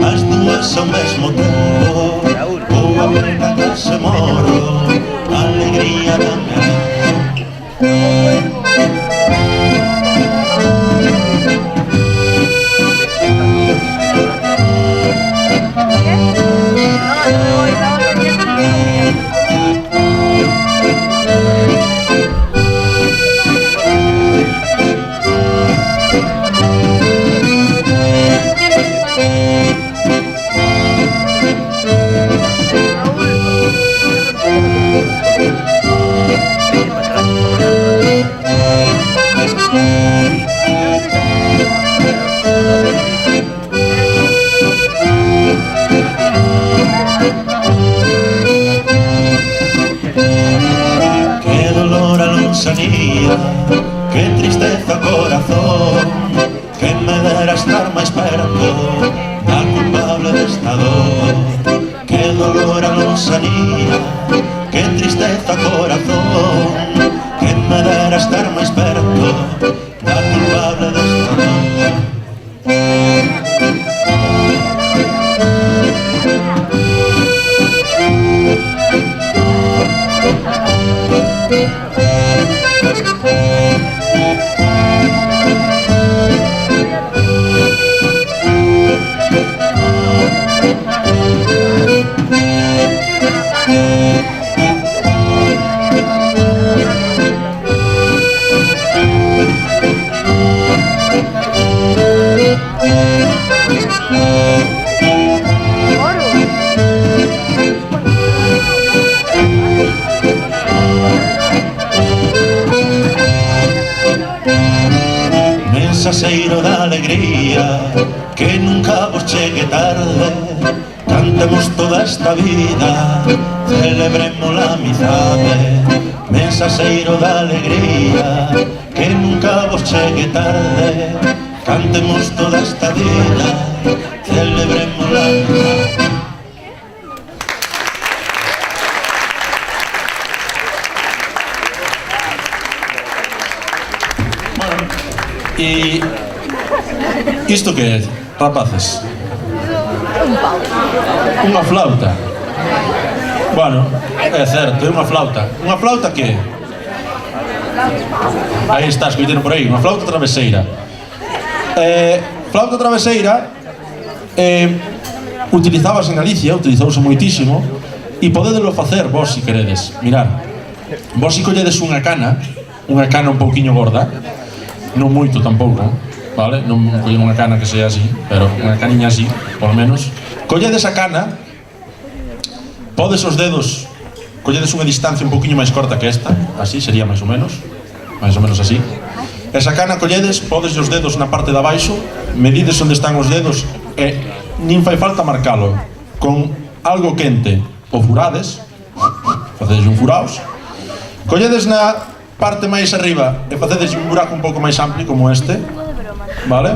as dúas ao mesmo tempo, coa pena case morro, alegría dame alento. Que tristeza corazón, que me dera estar máis perto da culpable desta dor. Que dolor a lonxanía, que tristeza corazón, que me dera estar máis perto da culpable desta dor. desta vida, celebremos la amizade, mensaxeiro da alegría, que nunca vos chegue tarde, cantemos toda esta vida, celebremos la amizade. E isto que é, rapaces? Unha flauta. Bueno, é certo, é unha flauta. Unha flauta que? Aí está, escoitendo por aí, unha flauta traveseira. Flauta traveseira utilizábase en Galicia, utilizouse moitísimo, e podedelo facer vos se queredes. Mirad, vos se colledes unha cana un pouquiño gorda, non moito tampouco, vale? Non collen unha cana que sea así, pero unha caniña así, polo menos. Colledes a cana, podes os dedos, colledes unha distancia un pouquiño máis corta que esta, así sería máis ou menos así. Esa cana colledes, podes os dedos na parte de abaixo, medides onde están os dedos e nin fai falta marcalo. Con algo quente o furades, facedes un furaos, colledes na parte máis arriba e facedes un buraco un pouco máis amplo como este, vale?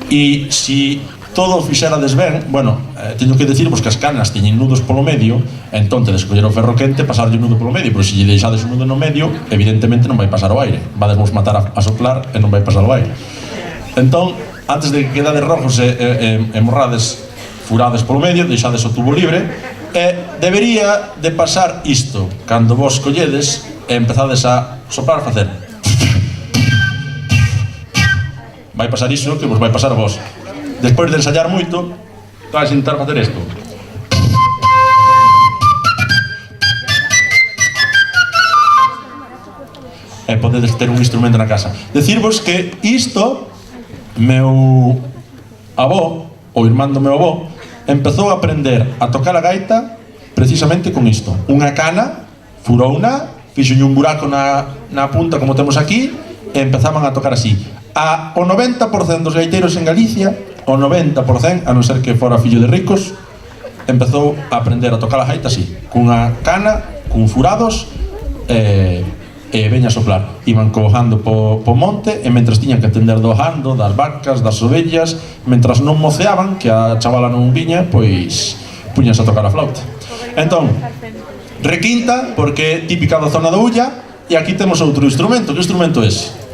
E se todo o fixerades ben, bueno, teño que decirvos que as canas teñen nudos polo medio, entón tedes coller o ferro quente e pasarlle un nudo polo medio, pero se lle deixades un nudo no medio, evidentemente non vai pasar o aire, vadesvos matar a soplar e non vai pasar o aire. Entón, antes de que quedades rojos e morrades furades polo medio, deixades o tubo libre, e debería de pasar isto, cando vos colledes e empezades a soplar, facer. Vai pasar iso que vos vai pasar a vos. Despois de ensayar moito, vais intentar facer isto. E podedes ter un instrumento na casa. Decirvos que isto, meu avó, o irmán do meu avó, empezou a aprender a tocar a gaita precisamente con isto. Unha cana, furouna, fixolle un buraco na punta como temos aquí e empezaban a tocar así. O 90% dos gaiteiros en Galicia, o 90%, a non ser que fora fillo de ricos, empezou a aprender a tocar a gaita así, cunha cana, cun furados e veña a soplar. Iban cojando po monte e mentras tiñan que atender do gando, das vacas, das ovellas, mentras non moceaban, que a chavala non viña, pois puñanse a tocar a flauta. Entón, requinta, porque é típica da zona da Ulla, e aquí temos outro instrumento. Que instrumento é ese?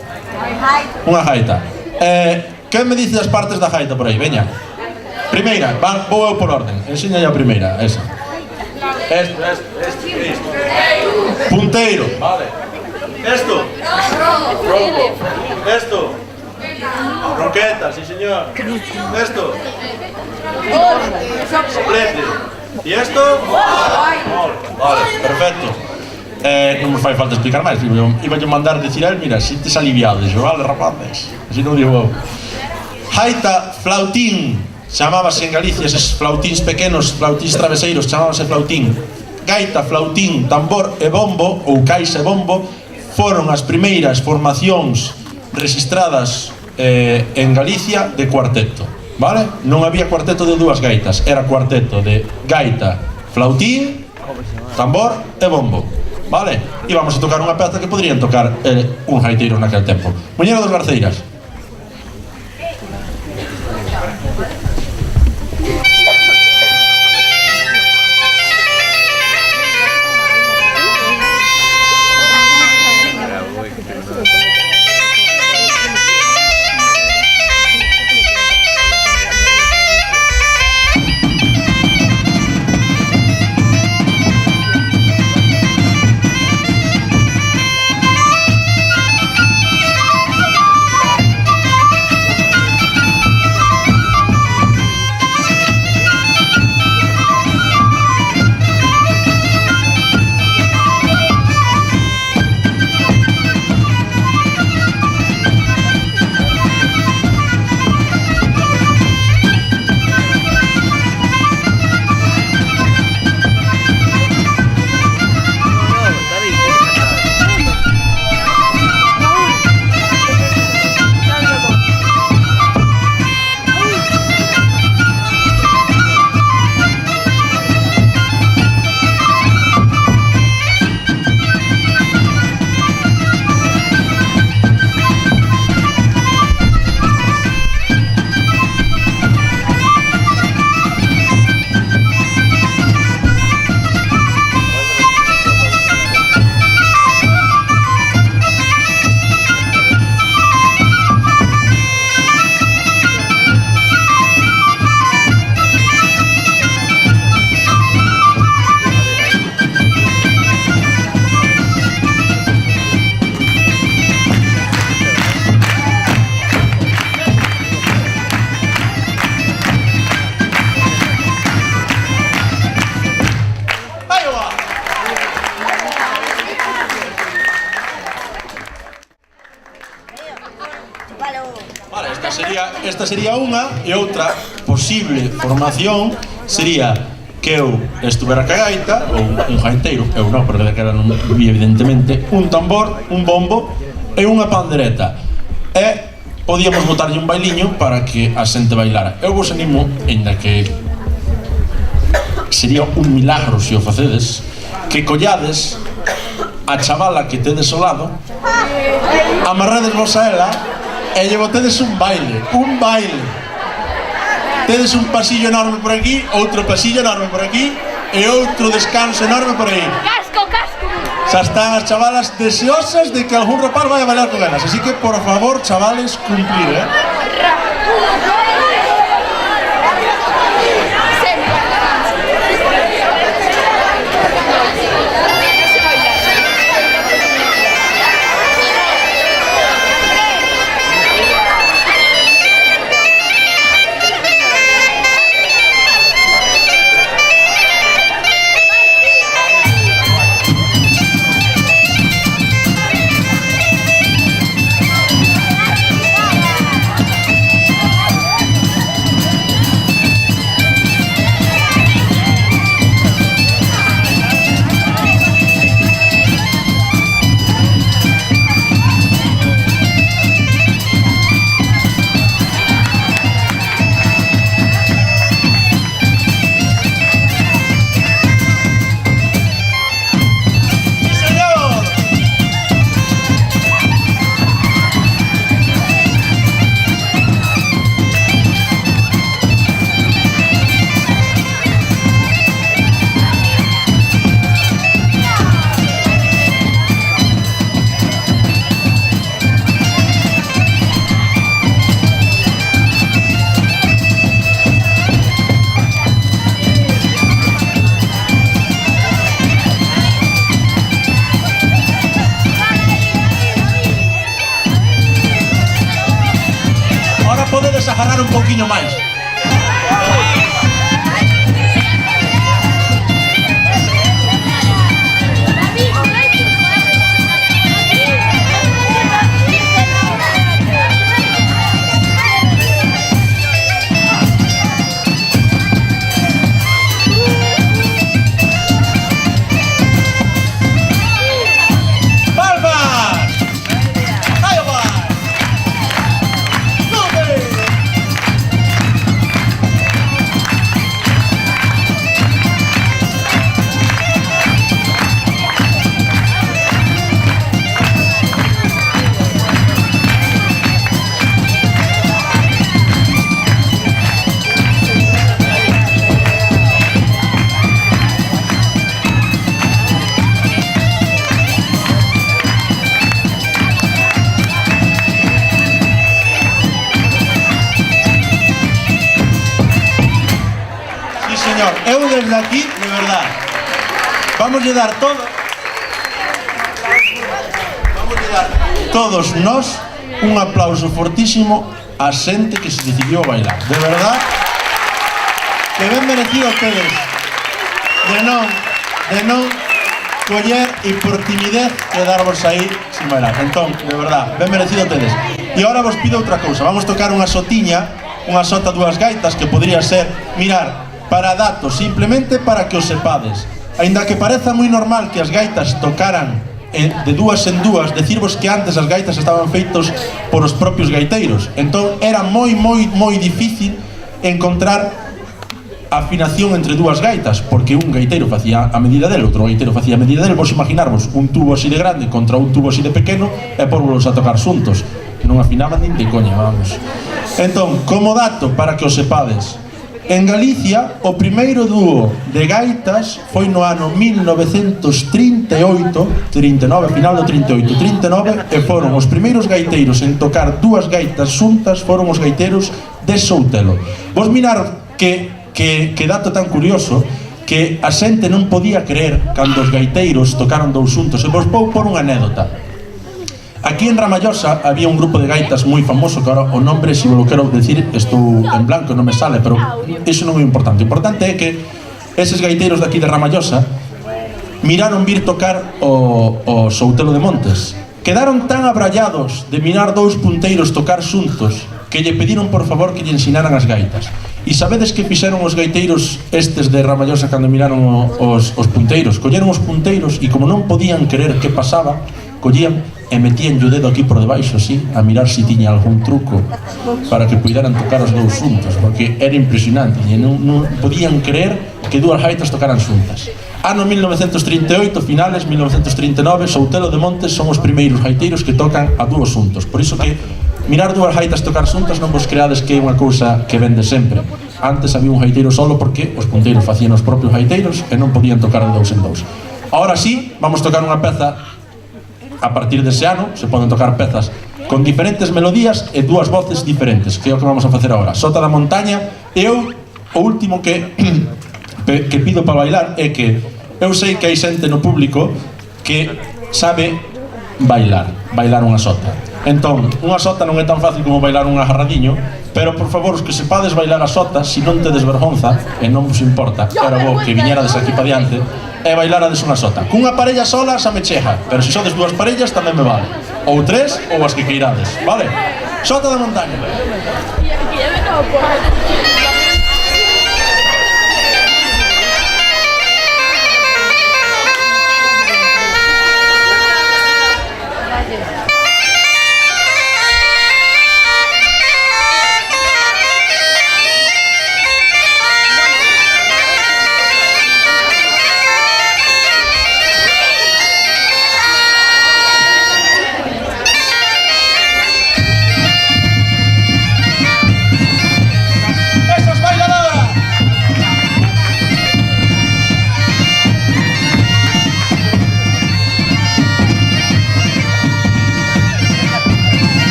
Unha gaita. Que me dice as partes da gaita por aí? Veña. Primeira, vou eu por orden. Enseña a primeira, esa. Isto. Punteiro, vale. Isto. Tronco. Isto. Roqueta, sí señor. Isto. Soplete. E isto? Vale, perfecto. Non me fai falta explicar máis. Iba a mandar decir a él, mira, sintes aliviado. Dixo, vale, rapaces. Así non digo. Gaita, flautín. Chamábase en Galicia eses flautíns pequenos, flautíns traveseiros, chamábase flautín. Gaita, flautín, tambor e bombo, ou caixa e bombo, foron as primeiras formacións registradas en Galicia de cuarteto, vale? Non había cuarteto de dúas gaitas, era cuarteto de gaita, flautín, tambor e bombo, vale? E vamos a tocar unha peza que poderían tocar un gaiteiro naquel tempo. Muñeira dos Garceiras. esta sería unha, e outra posible formación sería que eu estuvera ca gaita, ou un gaiteiro, eu non, porque daquela non vi evidentemente, un tambor, un bombo e unha pandereta. E podíamos botarlle un bailiño para que a xente bailara. Eu vos animo, ainda que sería un milagro se o facedes, que collades a chavala que tedes ao lado, amarrades vos a ela e lle botedes un baile, un baile. Tedes un pasillo enorme por aquí, outro pasillo enorme por aquí e outro descanso enorme por aí. Casco, casco. Xa están as chavalas deseosas de que algún rapaz vaya a bailar con elas. Así que, por favor, chavales, cumplir, podedes agarrar un pouquiño máis. Señor, eu desde aquí, de verdad, vamos a dar todos nós un aplauso fortísimo a xente que se decidiu a bailar, de verdad, que ben merecido a ustedes de non coller e por timidez quedarvos aí sin bailar. Entón, de verdad, ben merecido a ustedes. E agora vos pido outra cousa, vamos tocar unha sotiña, unha sota dúas gaitas que podría ser, mirar, para datos, simplemente para que os sepades. Aínda que pareza moi normal que as gaitas tocaran de dúas en dúas, decirvos que antes as gaitas estaban feitos por os propios gaiteiros. Entón era moi difícil encontrar afinación entre dúas gaitas, porque un gaiteiro facía a medida del, outro gaiteiro facía a medida del. Vos imaginarvos un tubo así de grande contra un tubo así de pequeno e porvos a tocar xuntos. Non afinaban nin de coña, vamos. Entón, como dato para que os sepades, en Galicia, o primeiro dúo de gaitas foi no ano 1938, 39, final do 38, 39, e foron os primeiros gaiteiros en tocar dúas gaitas xuntas, foron os gaiteiros de Soutelo. Vos mirar que dato tan curioso, que a xente non podía creer cando os gaiteiros tocaron dous xuntos. E vos vou por unha anécdota. Aquí en Ramallosa había un grupo de gaitas moi famoso, que ahora o nombre, se vos lo quero decir, estou en blanco, non me sale, pero iso non é importante. O importante é que eses gaiteiros de aquí de Ramallosa miraron vir tocar o Soutelo de Montes. Quedaron tan abrallados de mirar dous punteiros tocar xuntos que lle pediron por favor que lle ensinaran as gaitas. E sabedes que fixeron os gaiteiros estes de Ramallosa cando miraron os punteiros? Colleron os punteiros e como non podían creer que pasaba, collían e metían o dedo aquí por debaixo, así, a mirar se tiña algún truco para que puideran tocar os dous xuntos, porque era impresionante, e non podían creer que dúas gaitas tocaran xuntas. Ano 1938, finales 1939, Soutelo de Montes son os primeiros gaiteiros que tocan a dúos xuntos. Por iso que mirar dúas gaitas tocar xuntas non vos creades que é unha cousa que vende sempre. Antes había un gaiteiro solo porque os punteiros facían os propios gaiteiros e non podían tocar de dous en dous. Ahora sí, vamos tocar unha peza a partir dese ano, se poden tocar pezas con diferentes melodías e dúas voces diferentes, que é o que vamos a facer agora. Sota da Montaña, e eu, o último que pido para bailar é que eu sei que hai xente no público que sabe bailar unha sota. Entón, unha sota non é tan fácil como bailar un agarradiño, pero por favor, os que sepades bailar a sota, se non tedes vergonza, e non vos importa, era bo que viñerades aquí para diante, e bailarades unha sota. Cunha parella sola xa me chega, pero se sodes dúas parellas tamén me vale. Ou tres, ou as que queirades, vale? Sota da Montaña.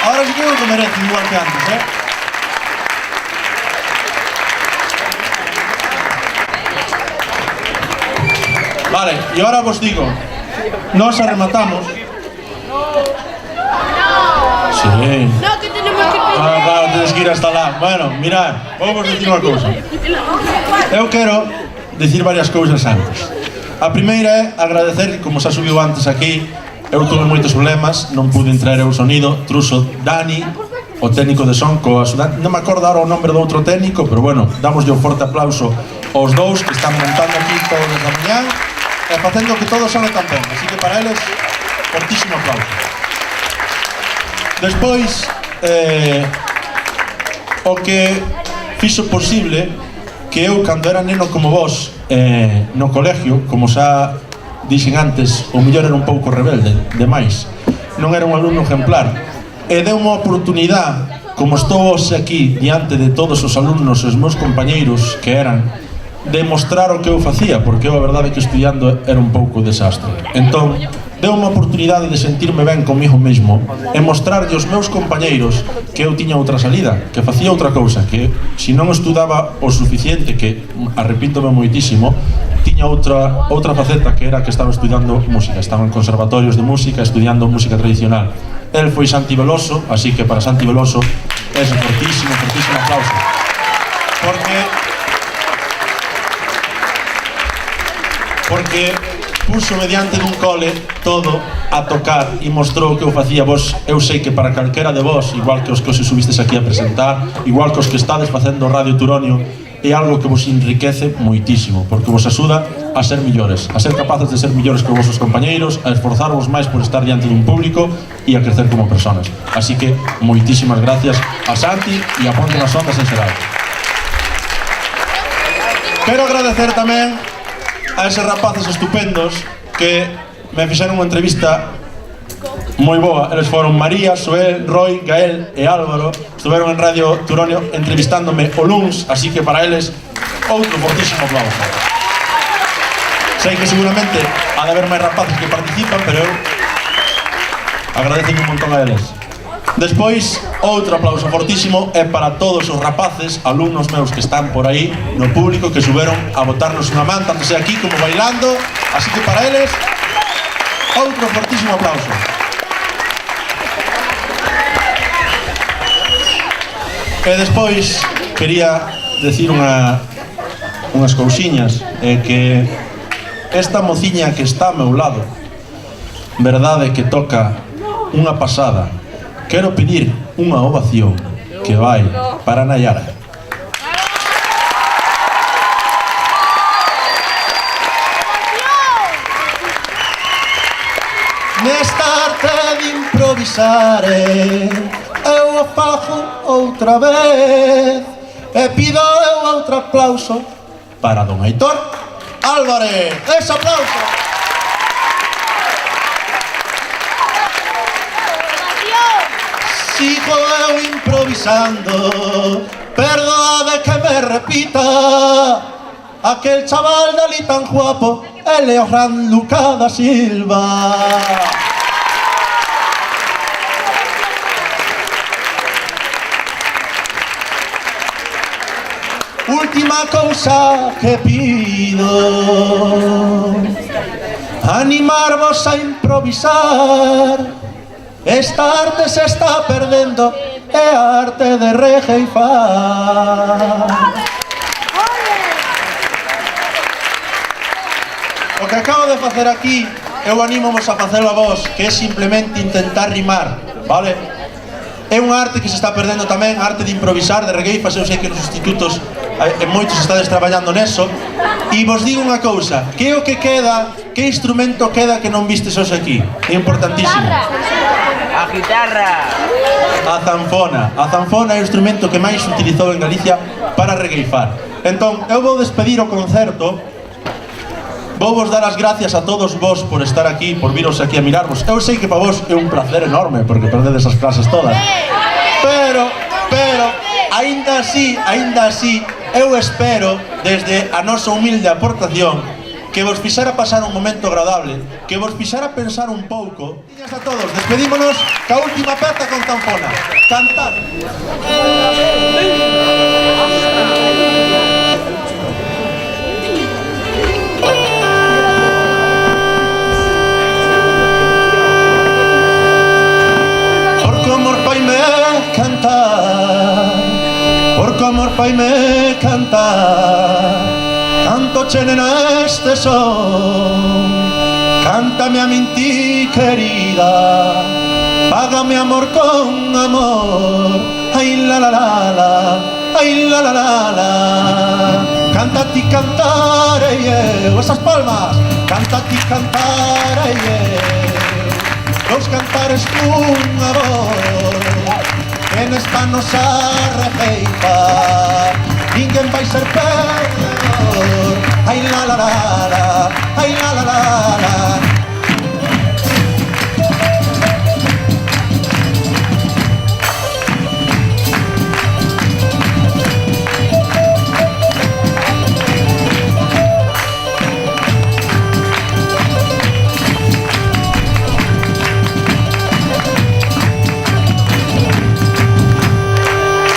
Ahora sí creo que merece igual que antes, Vale, y ahora vos digo, nos arrematamos. Sí. No, que tenemos que pedir. Ah, claro, tienes que ir hasta lá. Bueno, mirad, vamos a decir unha cousa. Eu quero decir varias cousas antes. A primeira é agradecer, como xa subiu antes aquí, eu tuve moitos problemas, non pude entrar o sonido, truxo Dani, o técnico de son, co axudante, non me acordo ahora o nombre do outro técnico, pero bueno, damoslle un forte aplauso aos dous que están montando aquí todo desde a mañá e facendo que todo sone tan ben, así que para eles, fortísimo aplauso. Despois, o que fixo posible que eu, cando era neno como vos, no colegio, como xa dixen antes, o mellor era un pouco rebelde, demais, non era un alumno exemplar, e deu unha oportunidade, como estou hoxe aquí, diante de todos os alumnos e os meus compañeiros que eran, de mostrar o que eu facía, porque eu a verdade que estudiando era un pouco desastre. Entón, deu unha oportunidade de sentirme ben comigo mesmo e mostrarlle aos meus compañeiros que eu tiña outra salida, que facía outra cousa, que se non estudaba o suficiente, que arrepíntome moitísimo, tiña outra faceta, que era que estaba estudiando música, estaba en conservatorios de música, estudiando música tradicional. El foi Santi Veloso, así que para Santi Veloso ese fortísimo aplauso. Porque puso mediante dun cole todo a tocar e mostrou que o facía. Vos, eu sei que para calquera de vos, igual que os que os subistes aquí a presentar, igual que os que estades facendo Radio Turonio, é algo que vos enriquece moitísimo, porque vos axuda a ser millores, a ser capaces de ser millores que os vosos compañeiros, a esforzarvos máis por estar diante dun público e a crecer como personas. Así que, moitísimas gracias a Santi e a Ponte nas Ondas en xeral. Quero agradecer tamén a eses rapaces estupendos que me fixeron unha entrevista moi boa. Eles foron María, Xoel, Roy, Gael e Álvaro. Estuveron en Radio Turonio entrevistándome o luns, así que para eles outro fortísimo aplauso. Sei que seguramente ha de haber máis rapaces que participan, pero eu agradezo un montón a eles. Despois, outro aplauso fortísimo é para todos os rapaces, alumnos meus que están por aí no público, que suberon a botarnos unha man, tanto sea aquí como bailando, así que para eles, outro fortísimo aplauso. E despois, quería decir unhas cousiñas, que esta mociña que está ao meu lado, verdade que toca unha pasada. Quero pedir unha ovación que vai para Nayara. Nesta arte de improvisar eu o fago outra vez e pido eu outro aplauso para don Aitor Álvarez. Ese aplauso. Sigo eu improvisando, perdade que me repita, aquel chaval de ali tan guapo, ele é o gran Luca da Silva. Última cousa que pido, animarvos a improvisar. Esta arte se está perdendo, é a arte de rejeifar. O que acabo de facer aquí, eu anímomos a facelo a vos, que é simplemente intentar rimar, vale? É unha arte que se está perdendo tamén, a arte de improvisar, de regueifas. Eu sei que nos institutos moitos estades traballando neso. E vos digo unha cousa, que é o que queda, que instrumento queda que non vistes hoxe aquí? É importantísimo. A guitarra. A zanfona. A zanfona é o instrumento que máis se utilizou en Galicia para regueifar. Entón, eu vou despedir o concerto. Vou vos dar as gracias a todos vos por estar aquí, por viros aquí a mirarvos. Eu sei que para vos é un placer enorme, porque perdedes as clases todas. Pero, aínda así, eu espero, desde a nosa humilde aportación, que vos fixera pasar un momento agradable, que vos fixera pensar un pouco. Gracias a todos, despedímonos ca última peza con zanfona. Cantar. Porque amor faime cantar, porque amor faime cantar. Cantoche nena este son, cántame a min ti querida, págame amor con amor, ay la la la la, ay la la la la. Canta ti cantare eu, esas palmas, canta ti cantare eu, los cantares cunha voz, que nesta nosa rejeifa, ninguén vai ser perdedor. Ay la la la la, ay la la la la.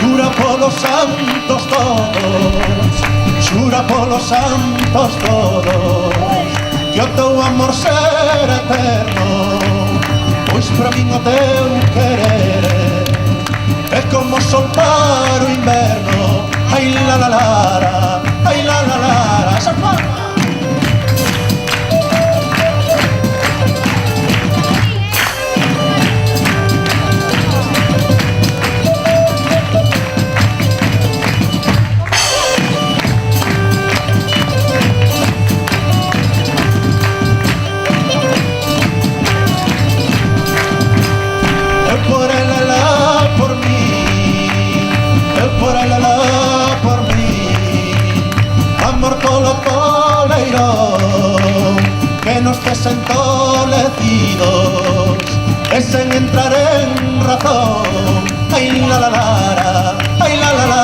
Jura por los santos todos, xura polos santos todos, que o teu amor será eterno, pois para min o teu querer é como sol para o inverno, ay la la la, ay la la la. Esas palmas. Por el ala por mí, por el ala por mí, amor colo coleiro, que no estés entolecidos, es en entrar en razón, ay la la la, ay la la la.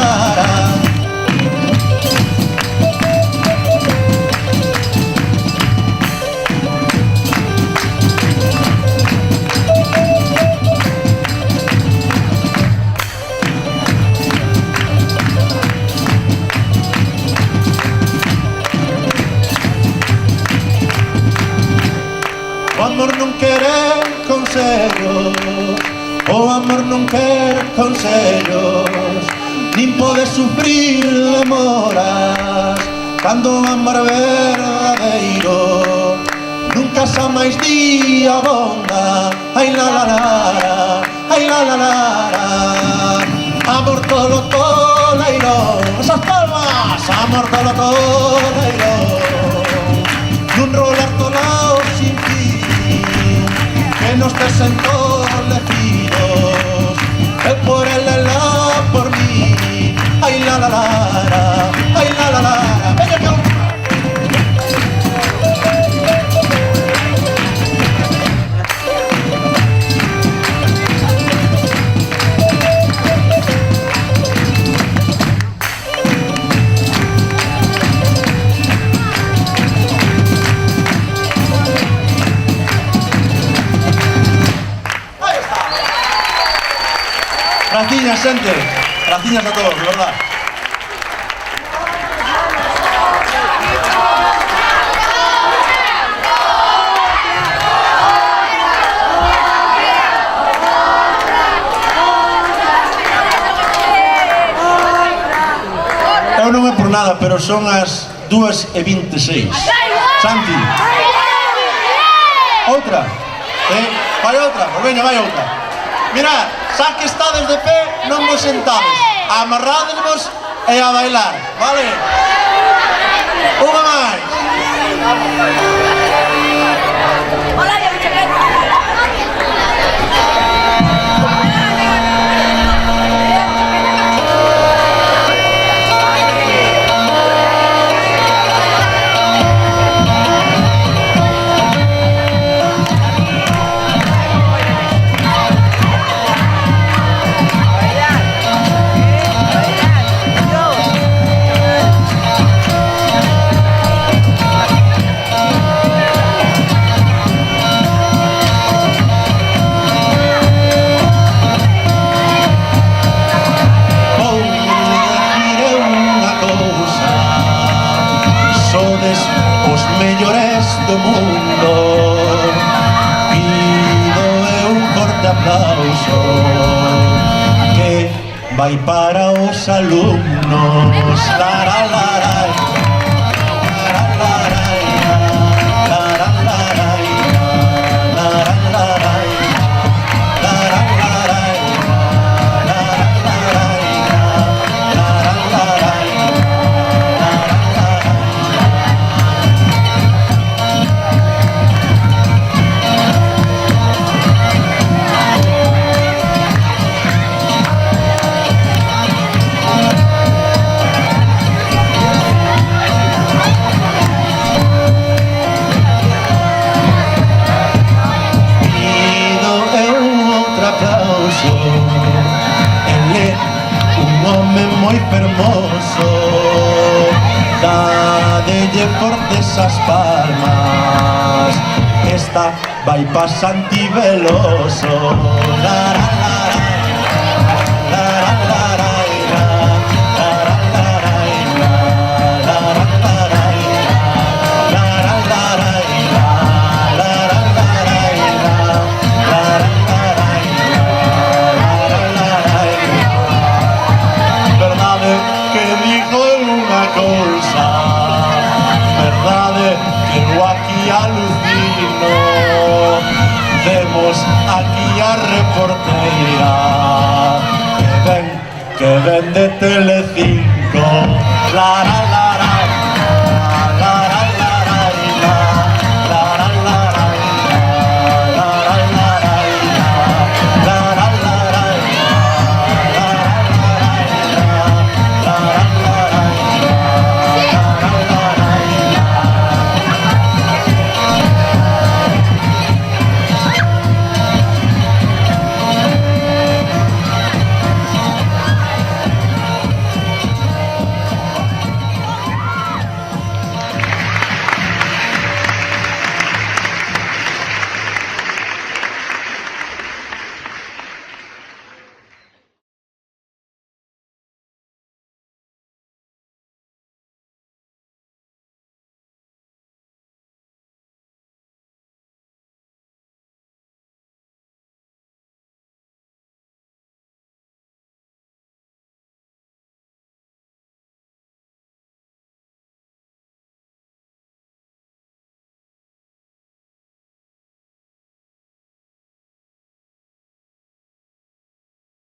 O amor non quere consellos, o amor non quere consellos, nin pode sufrir demoras, cando o amor verdadeiro nunca xa máis di abonda, ai la la la, ai la la la. Amor tolo toleiro, esas palmas, amor tolo toleiro, nun rolar tolao sin fin, que no estés entolecidos, por el ala por mí, ay la la la, ay la la la. Venga que gracias, gente. Gracias a todos, de verdad. Eu non é por nada, pero son as 2:26. Santi. Outra? Vai outra? Pois veña, vai outra. Mirad, xa que estades de pé, non vos sentades, amarradesvos e a bailar, vale? Unha máis. Do mundo pido un forte aplauso que vai para os alumnos. La la la la. Moi fermoso, dadelle forte esas palmas, esta vai pa Santi Veloso. La la la la, la la la la, la la la la, la la la la, la la la la, la la la la, la la la la. Verdade que aquí a reporteira. Que ven de Telecinco, la